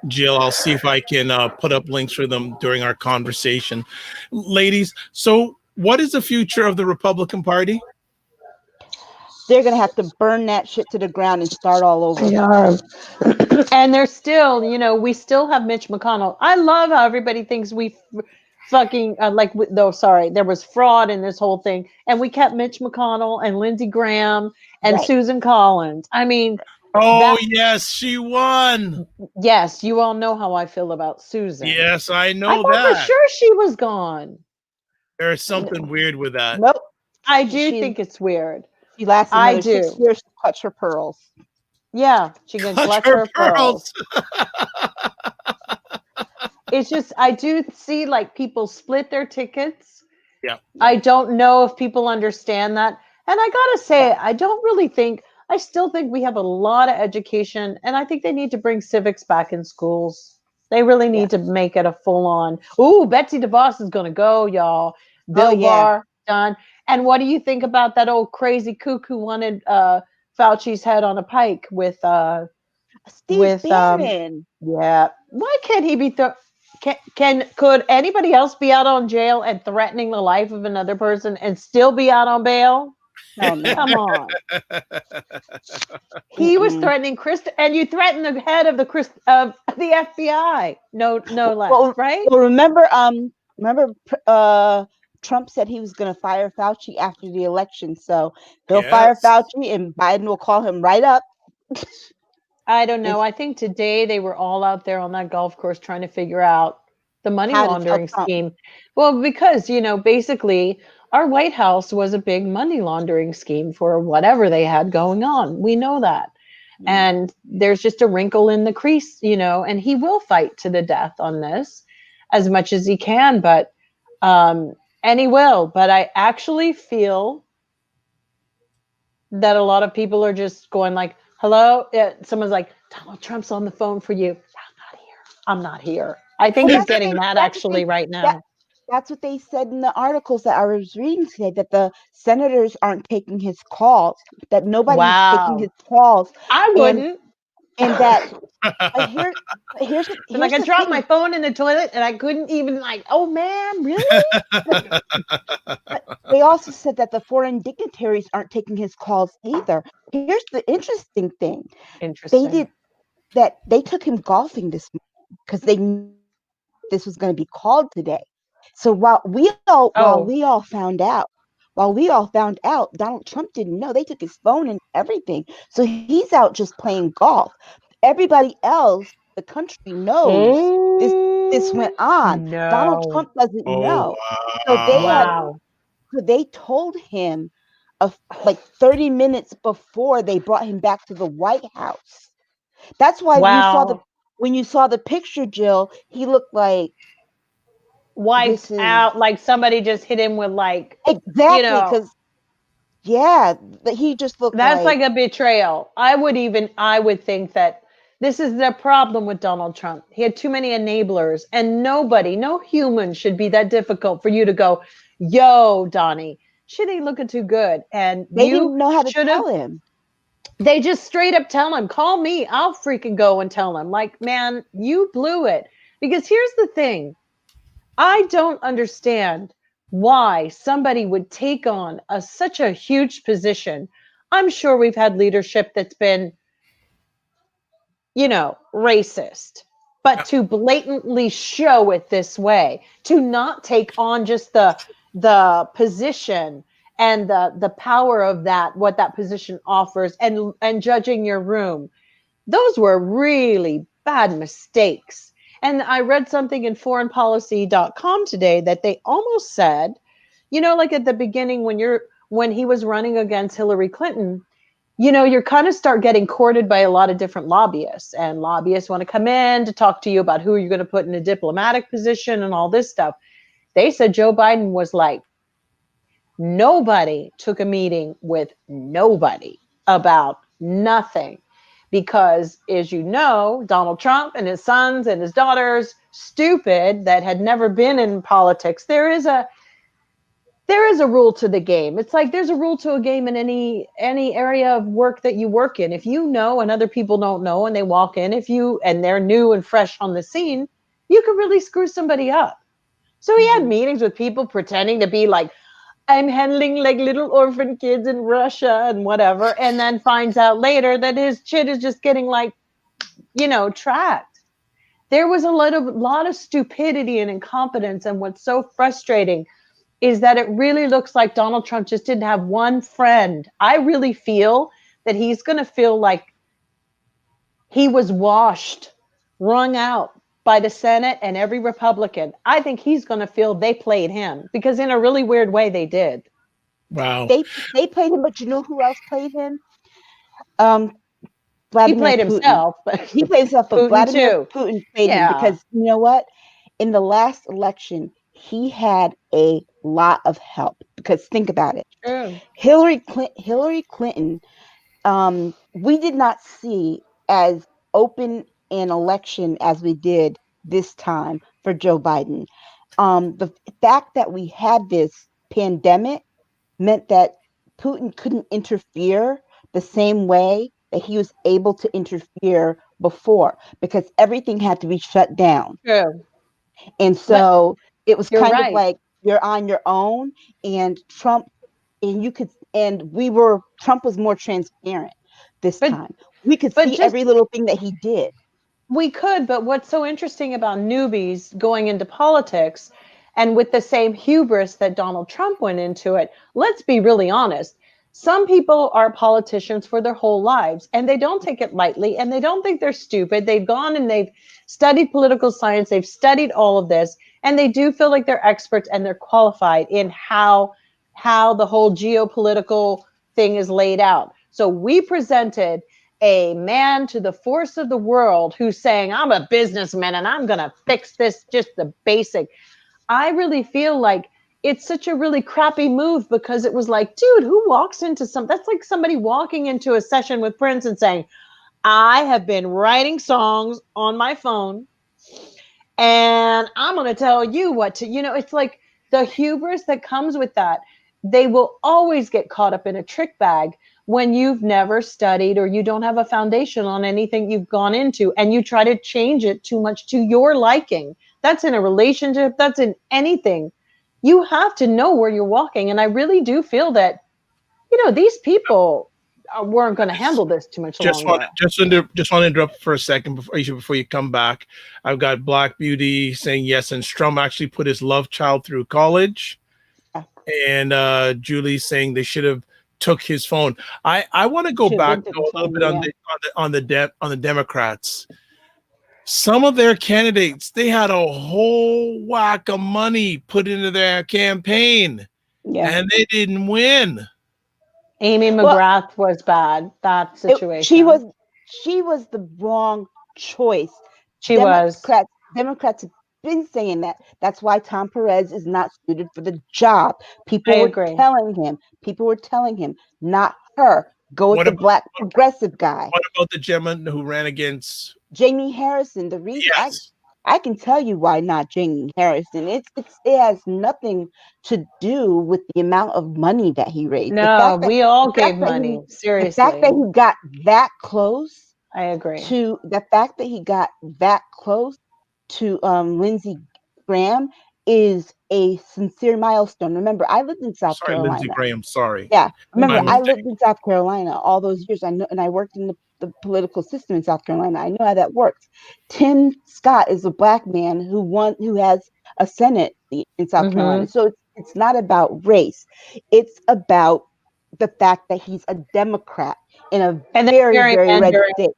Jill, I'll see if I can put up links for them during our conversation. Ladies, so what is the future of the Republican Party? They're going to have to burn that shit to the ground and start all over. They are. And they're still, we still have Mitch McConnell. I love how everybody thinks we fucking, though, sorry, there was fraud in this whole thing. And we kept Mitch McConnell and Lindsey Graham and Right. Susan Collins. I mean, Oh, that, yes, she won. yes, you all know how I feel about Susan. Yes, I I know thought for that. sure she was gone. There's something weird with that. Nope. I She, do she, think it's weird. she lasts I another six do. years to clutch her pearls. Yeah, she can Clutch clutch her her pearls. pearls. It's just, I do see like people split their tickets. Yeah. I Yeah. don't know if people understand that. And I got to say, I don't really think, I still think we have a lot of education, and I think they need to bring civics back in schools. They really Yeah. need to make it a full on. Ooh, Betsy DeVos is going to go, y'all. Oh Bill yeah. Barr done. And what do you think about that old crazy kook who wanted Fauci's head on a pike Steve with Bannon. yeah. Why can't he be could anybody else be out on jail and threatening the life of another person and still be out on bail? Oh no. Come on. He was Mm-mm. threatening Chris, and you threatened the head of the FBI. No, no less, Well, right? well, remember, Trump said he was going to fire Fauci after the election, so he'll fire Yes. Fauci, and Biden will call him right up. I don't And know. I think today they were all out there on that golf course trying to figure out the money how to tell laundering Trump. scheme. Well, because, basically our White House was a big money laundering scheme for whatever they had going on. We know that. Mm. And there's just a wrinkle in the crease, and he will fight to the death on this as much as he can, um and he will, but I actually feel that a lot of people are just going like, hello, someone's like, Donald Trump's on the phone for you. I'm not here. I think Well, he's that's what getting that they actually right that now. that's what they said in the articles that I was reading today, that the senators aren't taking his calls, that nobody's taking his Wow. calls, I and wouldn't. and that but here but here's the But like here's I the dropped my thing. phone in the toilet and I couldn't even like, oh man, really? But they also said that the foreign dignitaries aren't taking his calls either. Here's the interesting thing. They did Interesting. that they took him golfing this morning because they knew this was going to be called today. So Oh, while we all found out, Donald Trump didn't know. They took his phone and everything. So he's out just playing golf. Everybody else, the country knows this oh went on. Donald no. Trump doesn't Oh, know. So wow. Wow. they told him like 30 minutes before they brought him back to the White House. That's why Wow. when you saw the picture, Jill, he looked like Wiped this is out like somebody just hit him with like, you exactly know, because yeah, that he just looked that's like like a betrayal. I would think that this is the problem with Donald Trump. He had too many enablers, and no human should be that difficult for you to go, yo, Donnie, shit ain't looking too good. And they you didn't know how to should have, tell him. they just straight up tell him, call me, I'll freaking go and tell him. Like, man, you blew it. Because here's the thing, I don't understand why somebody would take on such a huge position. I'm sure we've had leadership that's been, racist, but to blatantly show it this way, to not take on just the position and the power of that, what that position offers, and judging your room, those were really bad mistakes. And I read something in foreignpolicy.com today that they almost said, like at the beginning when he was running against Hillary Clinton, you're kind of start getting courted by a lot of different lobbyists, and lobbyists want to come in to talk to you about who you're going to put in a diplomatic position and all this stuff. They said Joe Biden was like, nobody took a meeting with nobody about nothing, because as you know, Donald Trump and his sons and his daughters, stupid, that had never been in politics, there is a rule to the game. It's like there's a rule to a game in any area of work that you work in. If you know and other people don't know and they walk in, if you and they're new and fresh on the scene, you can really screw somebody up. So he had Mhm. meetings with people pretending to be like, I'm handling like little orphan kids in Russia and whatever, and then finds out later that his shit is just getting like, tracked. There was a lot of stupidity and incompetence, and what's so frustrating is that it really looks like Donald Trump just didn't have one friend. I really feel that he's going to feel like he was washed, wrung out by the Senate and every Republican. I think he's going to feel they played him, because in a really weird way they did. Wow. They played him, but you know who else played him? Um, He Vladimir played Putin. himself, but He played himself, but Putin Vladimir too. Putin played him Yeah, because you know what? In the last election, he had a lot of help. Because think about it, true. Hillary Clinton, we did not see as open an election as we did this time for Joe Biden. The fact that we had this pandemic meant that Putin couldn't interfere the same way that he was able to interfere before because everything had to be shut down. True. And But so it was you're kind of right. like you're on your own, and Trump, and you could, and we were, Trump was more transparent this But time. We could but see just every little thing that he did. we could, but what's so interesting about newbies going into politics and with the same hubris that Donald Trump went into it, let's be really honest. Some people are politicians for their whole lives and they don't take it lightly and they don't think they're stupid. They've gone and they've studied political science, they've studied all of this, and they do feel like they're experts and they're qualified in how the whole geopolitical thing is laid out. So we presented a man to the force of the world who's saying, I'm a businessman and I'm going to fix this, just the basic. I really feel like it's such a really crappy move because it was like, dude, who walks into that's like somebody walking into a session with Prince and saying, I have been writing songs on my phone and I'm going to tell you what to, it's like the hubris that comes with that. They will always get caught up in a trick bag when you've never studied or you don't have a foundation on anything you've gone into and you try to change it too much to your liking. That's in a relationship, that's in anything. You have to know where you're walking. And I really do feel that, these people weren't going to handle this too much Just want longer. just want to interrupt for a second before you come back. I've got Black Beauty saying yes, and Strum actually put his love child through college, and Julie saying they should have took his phone. I want to go Should have back been took though, his a little phone, bit on yeah. the Democrats. Some of their candidates, they had a whole whack of money put into their campaign, Yeah. and they didn't win. Amy Well, McGrath was bad, that it, situation. she was the wrong choice. She was. Democrats have been saying that. That's why Tom Perez is not suited for the job. I People were agree. telling him. People were telling him, not her. Go with What the about black progressive guy. what about the gentleman who ran against? Jamie Harrison. The reason Yes. I can tell you why not Jamie Harrison. It has nothing to do with the amount of money that he raised. No, we all The fact gave that money. the fact that Seriously. he got that close I agree. to the fact that he got that close to Lindsey Graham is a sincere milestone. Remember, I lived in South Sorry, Lindsey Carolina. Graham. Sorry, Yeah, my remember, I Mhm. mistake. lived in South Carolina all those years. I know, and I worked in the political system in South Carolina. I know how that works. Tim Scott is a black man who has a Senate seat in South Carolina. Mhm. So it's not about race. It's about the fact that he's a Democrat in a And then very, very red gerrymandering, state.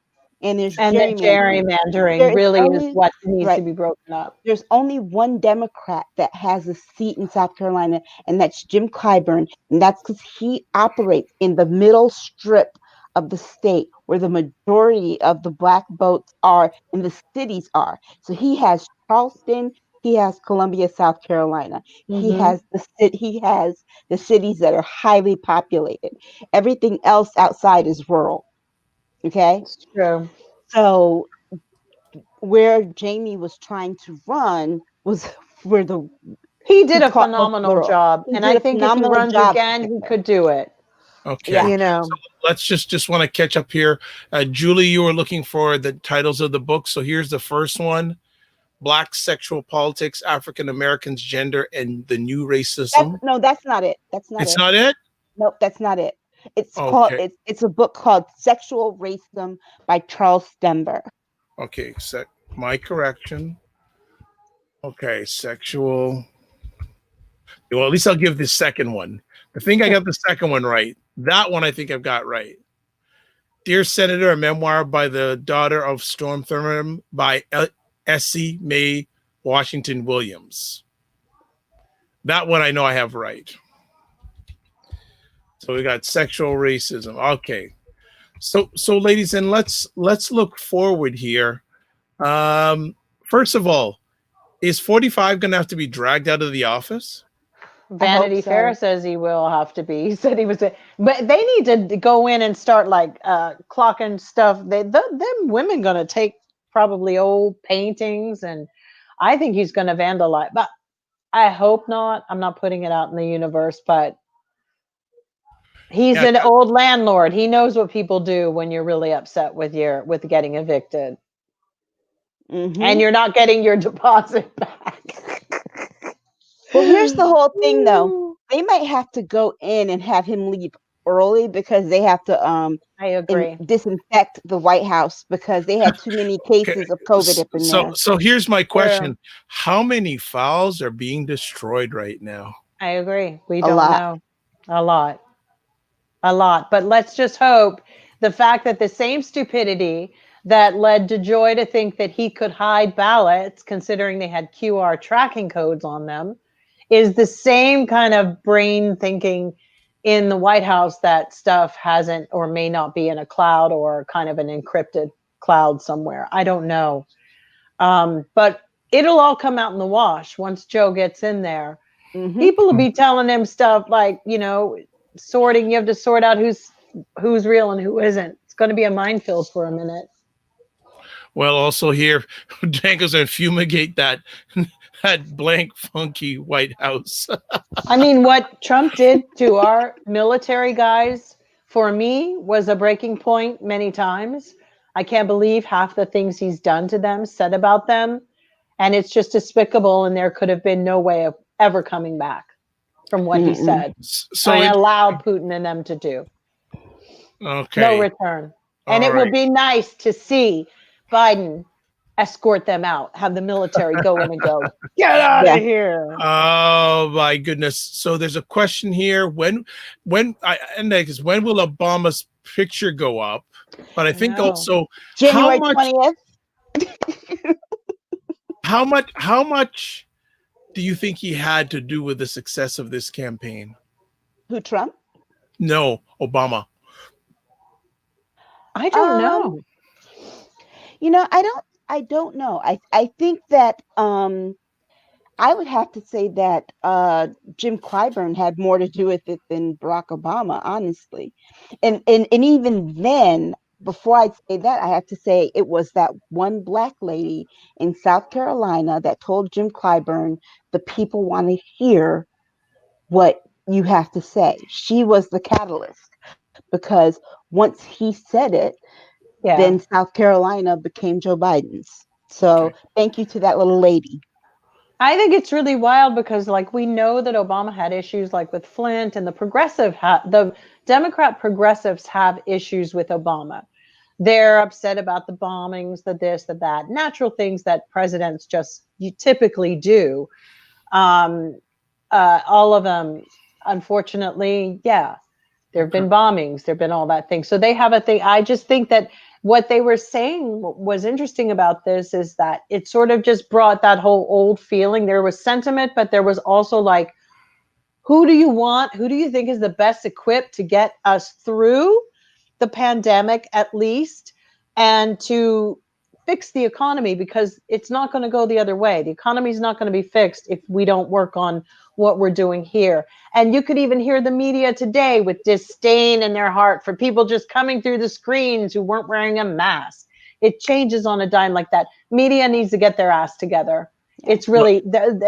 And there's and then gerrymandering. There gerrymandering is really is only what needs to right. be broken up. There's only one Democrat that has a seat in South Carolina, and that's Jim Clyburn. And that's because he operates in the middle strip of the state where the majority of the black votes are and the cities are. So he has Charleston, he has Columbia, South Carolina. Mhm. He has the cities that are highly populated. Everything else outside is rural. Okay. It's true. So where Jamie was trying to run was where the He he did a caught most of the phenomenal world. job, He and did I a think if he phenomenal runs job to again, get he there. could do it. Okay, Yeah. You know. let's just want to catch up here. Julie, you were looking for the titles of the book, so here's the first one: Black Sexual Politics, African Americans, Gender, and the New Racism. That's not it. That's not It's it. not it. Nope, that's not it. Okay. It's a book called Sexual Racism by Charles Stember. Okay. My correction. Okay. Sexual. Well, at least I'll give the second one. I think I got the second one right. That one I think I've got right. Dear Senator, a memoir by the daughter of Storm Thurmond by Essie Mae Washington Williams. That one I know I have right. So we got sexual racism. Okay. So ladies, and let's look forward here. First of all, is 45 going to have to be dragged out of the office? I hope Vanity Fair so. says he will have to be. He said he was, but they need to go in and start like clocking stuff. Them women gonna take probably old paintings and I think he's going to vandalize, but I hope not. I'm not putting it out in the universe, but he's Yeah, an old landlord. He knows what people do when you're really upset with getting evicted and Hmm. you're not getting your deposit back. Well, here's the whole thing, though. They might have to go in and have him leave early because they have to I agree. disinfect the White House because they had too many okay. cases of COVID up in there. So here's my True. question: how many files are being destroyed right now? I agree. We A don't lot. know. A lot. A lot. But let's just hope the fact that the same stupidity that led DeJoy to think that he could hide ballots, considering they had QR tracking codes on them, is the same kind of brain thinking in the White House that stuff hasn't or may not be in a cloud or kind of an encrypted cloud somewhere. I don't know. But it'll all come out in the wash once Joe gets in there. Hmm. People will be telling him stuff like, sorting. You have to sort out who's real and who isn't. It's going to be a minefield for a minute. Well, also here, Django's gonna fumigate that that blank, funky White House. I mean, what Trump did to our military guys for me was a breaking point many times. I can't believe half the things he's done to them, said about them, and it's just despicable. And there could have been no way of ever coming back from what he Mm-mm. said. So I it allowed Putin and them to do. No okay. return. And All it will right. be nice to see Biden escort them out, have the military go in and go, get out of Yeah. here. Oh my goodness. So there's a question here. When I and I guess when will Obama's picture go up? But I I think know. also how January much 20th. how much do you think he had to do with the success of this campaign? Who, Trump? No, Obama. I don't Um, know. I don't know. I think that I would have to say that Jim Clyburn had more to do with it than Barack Obama, honestly. And even then, before I'd say that, I have to say it was that one black lady in South Carolina that told Jim Clyburn the people want to hear what you have to say. She was the catalyst because once he said it, then Yeah. South Carolina became Joe Biden's. So Okay. thank you to that little lady. I think it's really wild because, like, we know that Obama had issues like with Flint, and the Democrat progressives have issues with Obama. They're upset about the bombings, the this, the that, natural things that presidents just you typically do. Um, all of them, unfortunately, yeah, there have Okay. been bombings, there have been all that thing. So they have a thing. I just think that what they were saying was interesting about this is that it sort of just brought that whole old feeling. There was sentiment, but there was also like, who do you want? Who do you think is the best equipped to get us through the pandemic at least and to fix the economy because it's not going to go the other way. The economy is not going to be fixed if we don't work on what we're doing here. And you could even hear the media today with disdain in their heart for people just coming through the screens who weren't wearing a mask. It changes on a dime like that. Media needs to get their ass together. Yeah. It's really,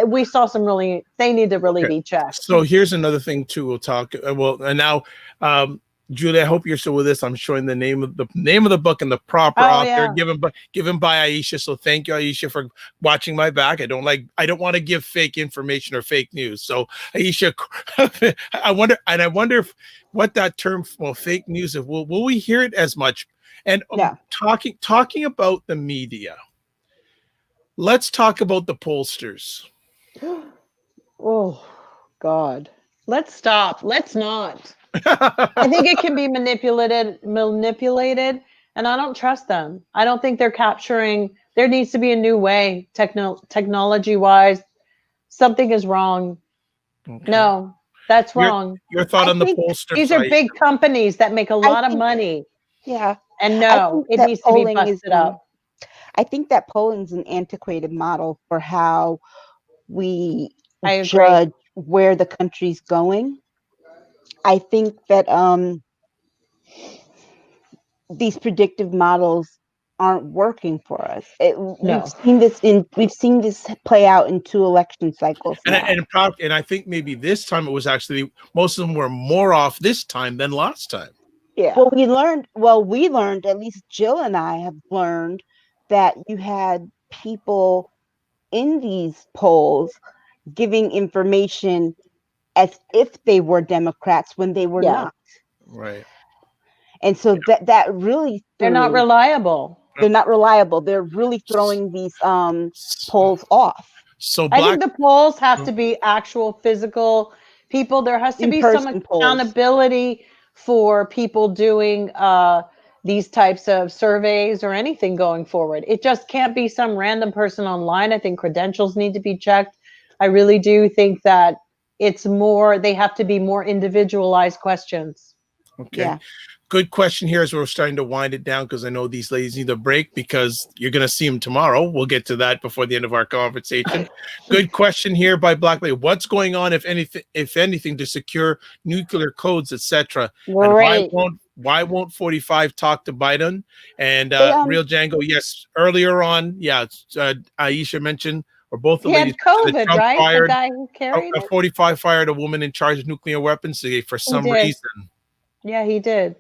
we saw some really, they need to really Okay. be checked. So here's another thing too. We'll talk. Well, and now, Julie, I hope you're still with us. I'm showing the book and the proper Oh, author yeah. given by Aisha. So thank you, Aisha, for watching my back. I don't want to give fake information or fake news. So Aisha, I wonder if what that term, well, fake news. If will we hear it as much? And No. talking about the media. Let's talk about the pollsters. Oh, God. Let's stop. Let's not. I think it can be manipulated, and I don't trust them. I don't think they're capturing. There needs to be a new way, technology wise. Something is wrong. Okay. No, that's Your wrong. your thought I on the think pollster These are site. big companies that make a I lot of think money, yeah. and I no, think it that needs to be polling is busted up. I think that polling's an antiquated model for how we I agree. judge where the country's going. I think that these predictive models aren't working for us. No. We've seen this play out in 2 election cycles And now. and I think maybe this time it was actually most of them were more off this time than last time. Yeah. We learned, at least Jill and I have learned, that you had people in these polls giving information as if they were Democrats when they were Yeah. not. Right. And so that really They're not threw. reliable. They're not reliable. They're really throwing these polls off. So I think black. the polls have to be actual physical people. There has to be some In-person polls. accountability for people doing these types of surveys or anything going forward. It just can't be some random person online. I think credentials need to be checked. I really do think that they have to be more individualized questions. Okay. Yeah. Good question here as we're starting to wind it down because I know these ladies need a break because you're going to see them tomorrow. We'll get to that before the end of our conversation. Good question here by Black Lady. What's going on, if anything, to secure nuclear codes, etc.? And Great. why won't 45 talk to Biden? And They Real Django, yes, earlier on, Aisha mentioned, or both the He had ladies mentioned that COVID, Trump right? The fired guy who carried a it? 45 fired a woman in charge of nuclear weapons for He some did. reason. Yeah, he did.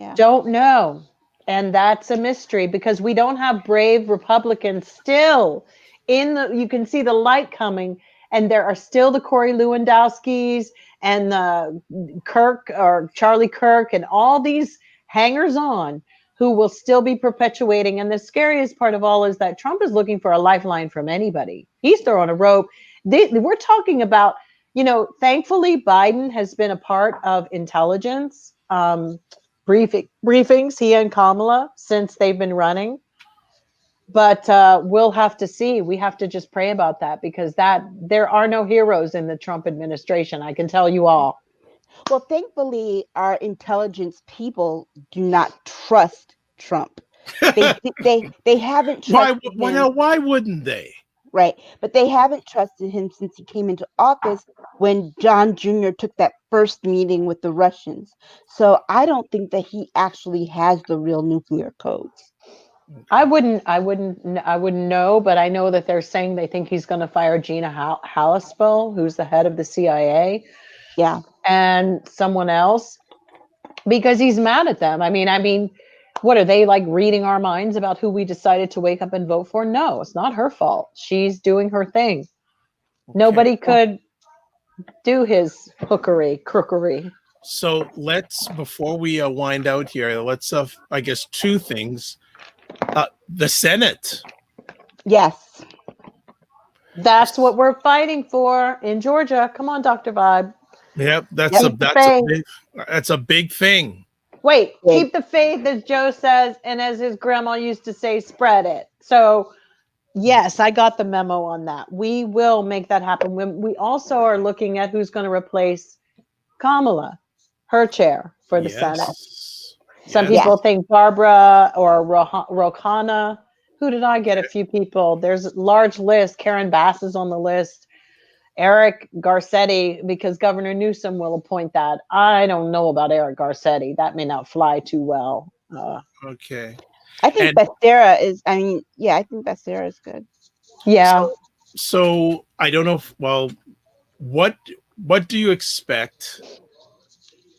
Yeah. Don't know. And that's a mystery because we don't have brave Republicans still you can see the light coming, and there are still the Corey Lewandowskis and the Kirk or Charlie Kirk and all these hangers on who will still be perpetuating. And the scariest part of all is that Trump is looking for a lifeline from anybody. He's throwing a rope. We're talking about, thankfully, Biden has been a part of intelligence briefings, he and Kamala, since they've been running. But we'll have to see. We have to just pray about that because there are no heroes in the Trump administration. I can tell you all. Well, thankfully, our intelligence people do not trust Trump. They haven't trusted him, Why wouldn't they? right? But they haven't trusted him since he came into office when John Jr. took that first meeting with the Russians. So I don't think that he actually has the real nuclear codes. I wouldn't know, but I know that they're saying they think he's going to fire Gina Haspel, who's the head of the CIA, Yeah. and someone else because he's mad at them. I mean, what are they like reading our minds about who we decided to wake up and vote for? No, it's not her fault. She's doing her thing. Okay. Nobody could do his crookery. So before we wind out here, let's I guess two things. The Senate. Yes. That's what we're fighting for in Georgia. Come on, Dr. Vibe. Yep, that's a big thing. Wait, keep the faith, as Joe says, and as his grandma used to say, spread it. So, yes, I got the memo on that. We will make that happen. We also are looking at who's going to replace Kamala, her chair for the Senate. Some people think Barbara or Rohana. Who did I get? A few people. There's a large list. Karen Bass is on the list. Eric Garcetti, because Governor Newsom will appoint that. I don't know about Eric Garcetti. That may not fly too well. Okay. I think Becerra is. I think Becerra is good. Yeah. So I don't know. What do you expect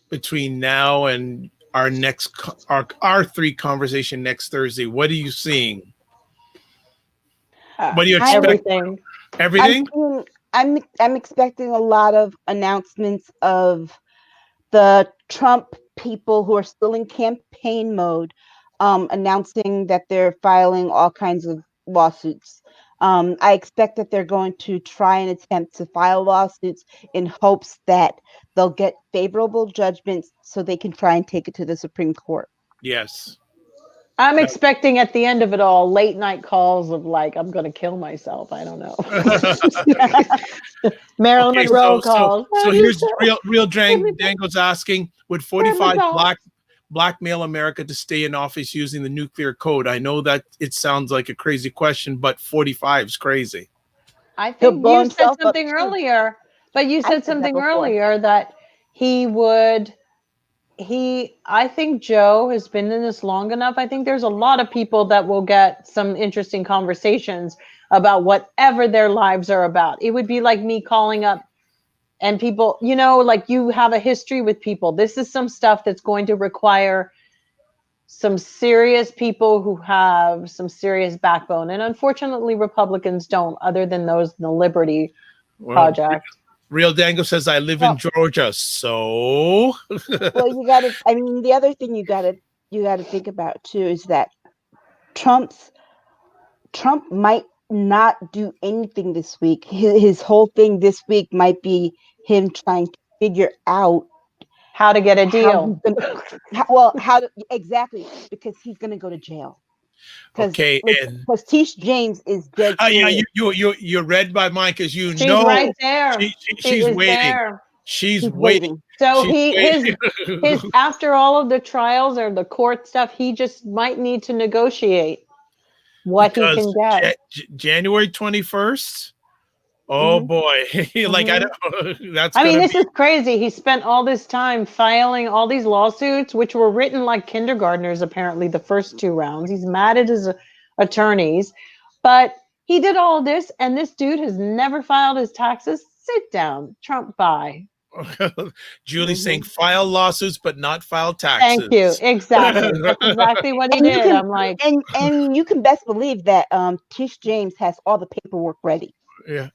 between now and our next R3 conversation next Thursday? What are you seeing? What do you expect? Everything. I'm expecting a lot of announcements of the Trump people who are still in campaign mode, announcing that they're filing all kinds of lawsuits. I expect that they're going to try and attempt to file lawsuits in hopes that they'll get favorable judgments so they can try and take it to the Supreme Court. Yes. I'm expecting at the end of it all late night calls of like, I'm going to kill myself. I don't know. Marilyn Monroe calls. So here's real Dango's asking, would 45 blackmail America to stay in office using the nuclear code? I know that it sounds like a crazy question, but 45 is crazy. I think you said something earlier, that he would I think Joe has been in this long enough. I think there's a lot of people that will get some interesting conversations about whatever their lives are about. It would be like me calling up and people, like you have a history with people. This is some stuff that's going to require some serious people who have some serious backbone. And unfortunately, Republicans don't, other than those in the Liberty Well, Project. Real Dango says I live in Well, Georgia, so well, you got to. I mean, the other thing you got to think about too is that Trump might not do anything this week. His whole thing this week might be him trying to figure out How to get a how deal. he's gonna. How exactly, because he's gonna go to jail. Because okay. And Tish James is dead yeah, serious. you read my mind because She's right there. She she's is waiting. there. She's He's waiting. waiting. So She's his waiting. after all of the trials or the court stuff, he just might need to negotiate what he Because can get. January 21st. Oh Mhm. boy, like I Mhm. don't. That's I mean, gonna this be. is crazy. He spent all this time filing all these lawsuits, which were written like kindergartners, apparently, the first two rounds. He's mad at his attorneys, but he did all this, and this dude has never filed his taxes. Sit down, Trump, bye. Julie saying Mhm. file lawsuits but not file Thank you. taxes. Exactly. That's exactly what he And you did. can I'm like, and you can best believe that Tish James has all the paperwork ready. Yeah,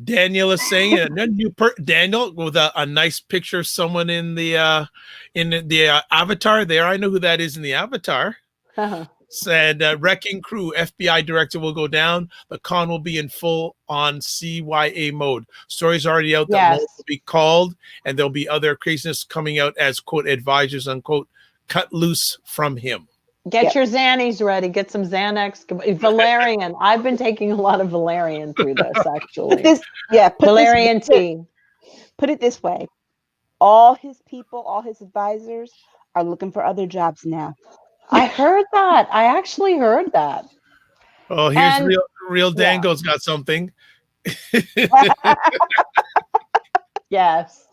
Daniel is saying Daniel with a nice picture of someone in the avatar there. I know who that is in the avatar. Said wrecking crew FBI director will go down. The con will be in full on CYA mode. Stories already out that Lowell yes. will be called, and there'll be other craziness coming out as quote advisors unquote cut loose from him. Get Yep. your Xannies ready. Get some Xanax. Valerian. I've been taking a lot of Valerian through this, Put actually. this, yeah, Valerian tea. put it this way. All his people, all his advisors are looking for other jobs now. I heard that. I actually heard that. Oh, here's And real yeah, Dango's got something. yes.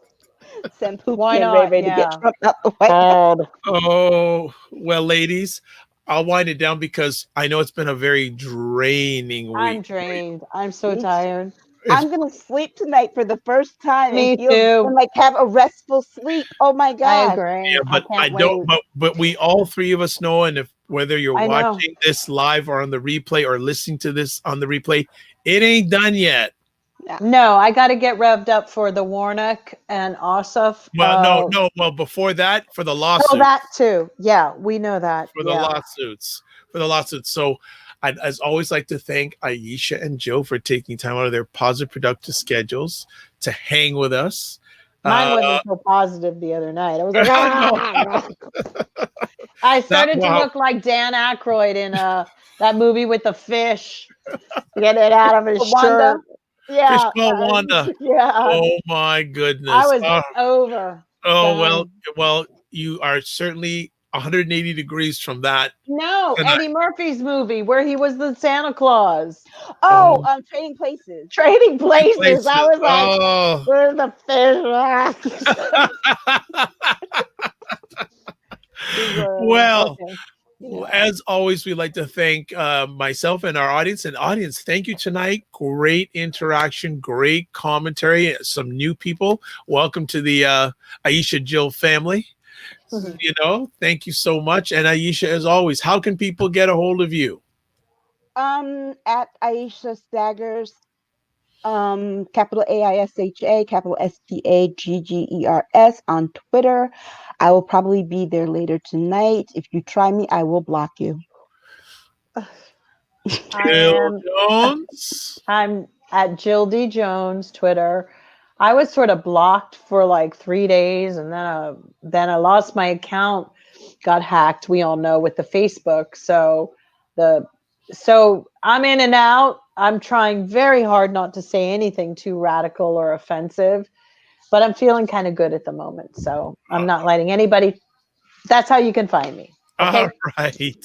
Send Pookie Why and Ray not? Ray to get Yeah. Trump out the White House. God. Oh, well, ladies, I'll wind it down because I know it's been a very draining I'm week. drained. I'm so Me too. tired. It's, I'm gonna sleep tonight for the first time and Me feel too. and like have a restful sleep. Oh my I gosh. agree. yeah, I but I can't don't. wait. But we all three of us know, and if whether you're I know. watching this live or on the replay or listening to this on the replay, it ain't done yet. Yeah. No, I got to get revved up for the Warnock and Ossoff. Well, no. Well, before that, for the Oh, lawsuit. that too. Yeah, we know that. For the Yeah. lawsuits. For the lawsuits. So I'd as always like to thank Aisha and Joe for taking time out of their positive, productive schedules to hang with us. Mine wasn't so positive the other night. I was like, ah! I started to look like Dan Aykroyd in that movie with the fish. Get it out of his Wanda. shirt. Yeah. Fishbowl Wanda. Yeah. Oh my goodness. I was over. Oh, Done. well, you are certainly 180 degrees from that. No, tonight. Eddie Murphy's movie where he was the Santa Claus. Oh, Trading Places. Trading Places. I was like, oh. where's the fish? Well, okay. as always, we'd like to thank myself and our audience. And audience, thank you tonight. Great interaction, great commentary. Some new people. Welcome to the Aisha Jill family. You know, thank you so much. And Aisha, as always, how can people get a hold of you? At Aisha Staggers, capital AISHA, capital STAGGERS on Twitter. I will probably be there later tonight. If you try me, I will block you. Jill Jones. I'm at Jill D. Jones, Twitter. I was sort of blocked for like 3 days, and then I lost my account, got hacked. We all know with the Facebook. So I'm in and out. I'm trying very hard not to say anything too radical or offensive, but I'm feeling kind of good at the moment. So I'm not letting anybody. That's how you can find me. Okay. All right.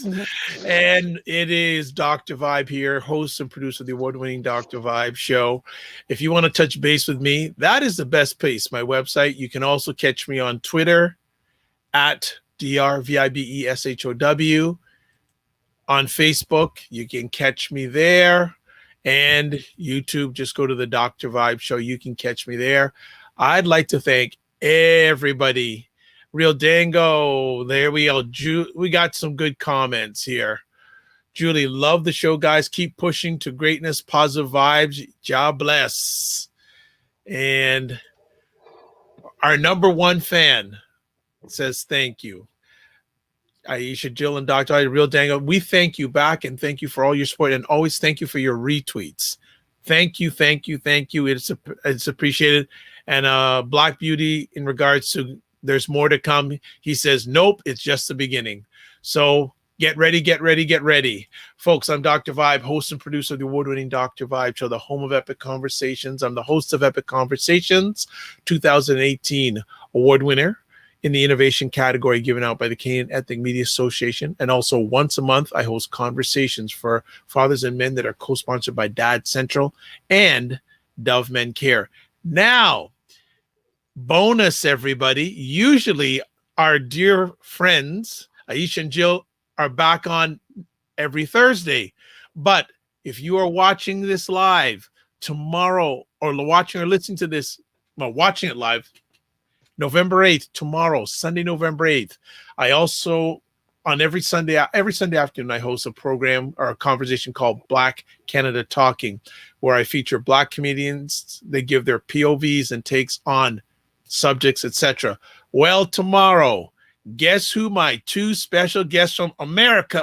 And it is Dr. Vibe here, host and producer of the award-winning Dr. Vibe show. If you want to touch base with me, that is the best place, my website. You can also catch me on Twitter at DRVIBESHOW. On Facebook, you can catch me there. And YouTube, just go to the Dr. Vibe Show. You can catch me there. I'd like to thank everybody. Real Dango, there we go. We got some good comments here. Julie, love the show, guys. Keep pushing to greatness, positive vibes. God bless. And our number one fan says thank you. Aisha, Jill, and Dr. I, Real Dango, we thank you back and thank you for all your support, and always thank you for your retweets. Thank you, thank you, thank you. It's appreciated. And Black Beauty, in regards to there's more to come, he says, nope, it's just the beginning. So get ready, get ready, get ready. Folks, I'm Dr. Vibe, host and producer of the award-winning Dr. Vibe Show, the home of Epic Conversations. I'm the host of Epic Conversations, 2018 award winner in the innovation category given out by the Canadian Ethnic Media Association. And also once a month, I host conversations for fathers and men that are co-sponsored by Dad Central and Dove Men Care. Now, bonus, everybody. Usually our dear friends, Aisha and Jill, are back on every Thursday. But if you are watching this live tomorrow, or watching or listening to this, well, watching it live, November 8th, tomorrow, Sunday, November 8th. I also, on every Sunday afternoon, I host a program or a conversation called Black Canada Talking, where I feature Black comedians. They give their POVs and takes on subjects, etc. Well, tomorrow, guess who my two special guests from America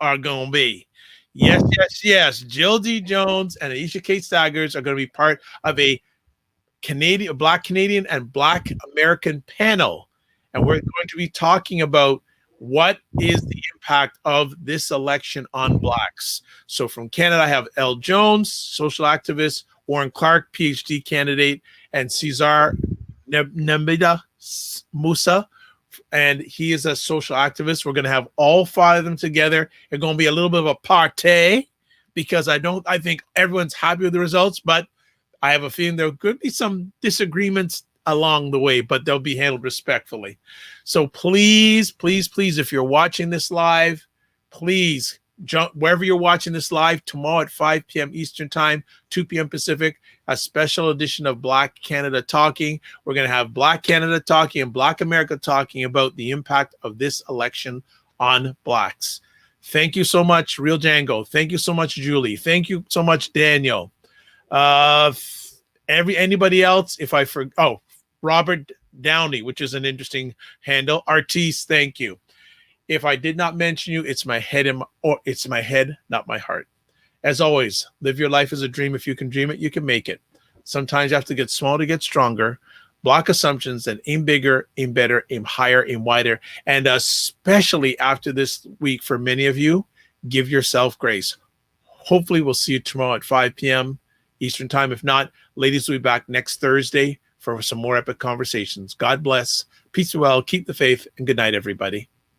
are going to be? Yes, yes, yes. Jill D. Jones and Aisha K. Staggers are going to be part of a Black Canadian and Black American panel. And we're going to be talking about what is the impact of this election on Blacks. So from Canada, I have Elle Jones, social activist, Warren Clark, PhD candidate, and Cesar Namida Musa, and he is a social activist. We're going to have all five of them together. It's going to be a little bit of a party, because I think everyone's happy with the results, but I have a feeling there could be some disagreements along the way, but they'll be handled respectfully. So please, please, please, if you're watching this live, please jump wherever you're watching this live tomorrow at 5 p.m. Eastern Time, 2 p.m. Pacific, a special edition of Black Canada Talking. We're going to have Black Canada Talking and Black America Talking about the impact of this election on Blacks. Thank you so much, Real Django. Thank you so much, Julie. Thank you so much, Daniel. Anybody else, if I forgot, Robert Downey, which is an interesting handle. Artis, thank you. If I did not mention you, it's my head, it's my head, not my heart. As always, live your life as a dream. If you can dream it, you can make it. Sometimes you have to get small to get stronger. Block assumptions and aim bigger, aim better, aim higher, aim wider. And especially after this week, for many of you, give yourself grace. Hopefully we'll see you tomorrow at 5 p.m. Eastern Time. If not, ladies will be back next Thursday for some more epic conversations. God bless. Peace and well. Keep the faith. And good night, everybody.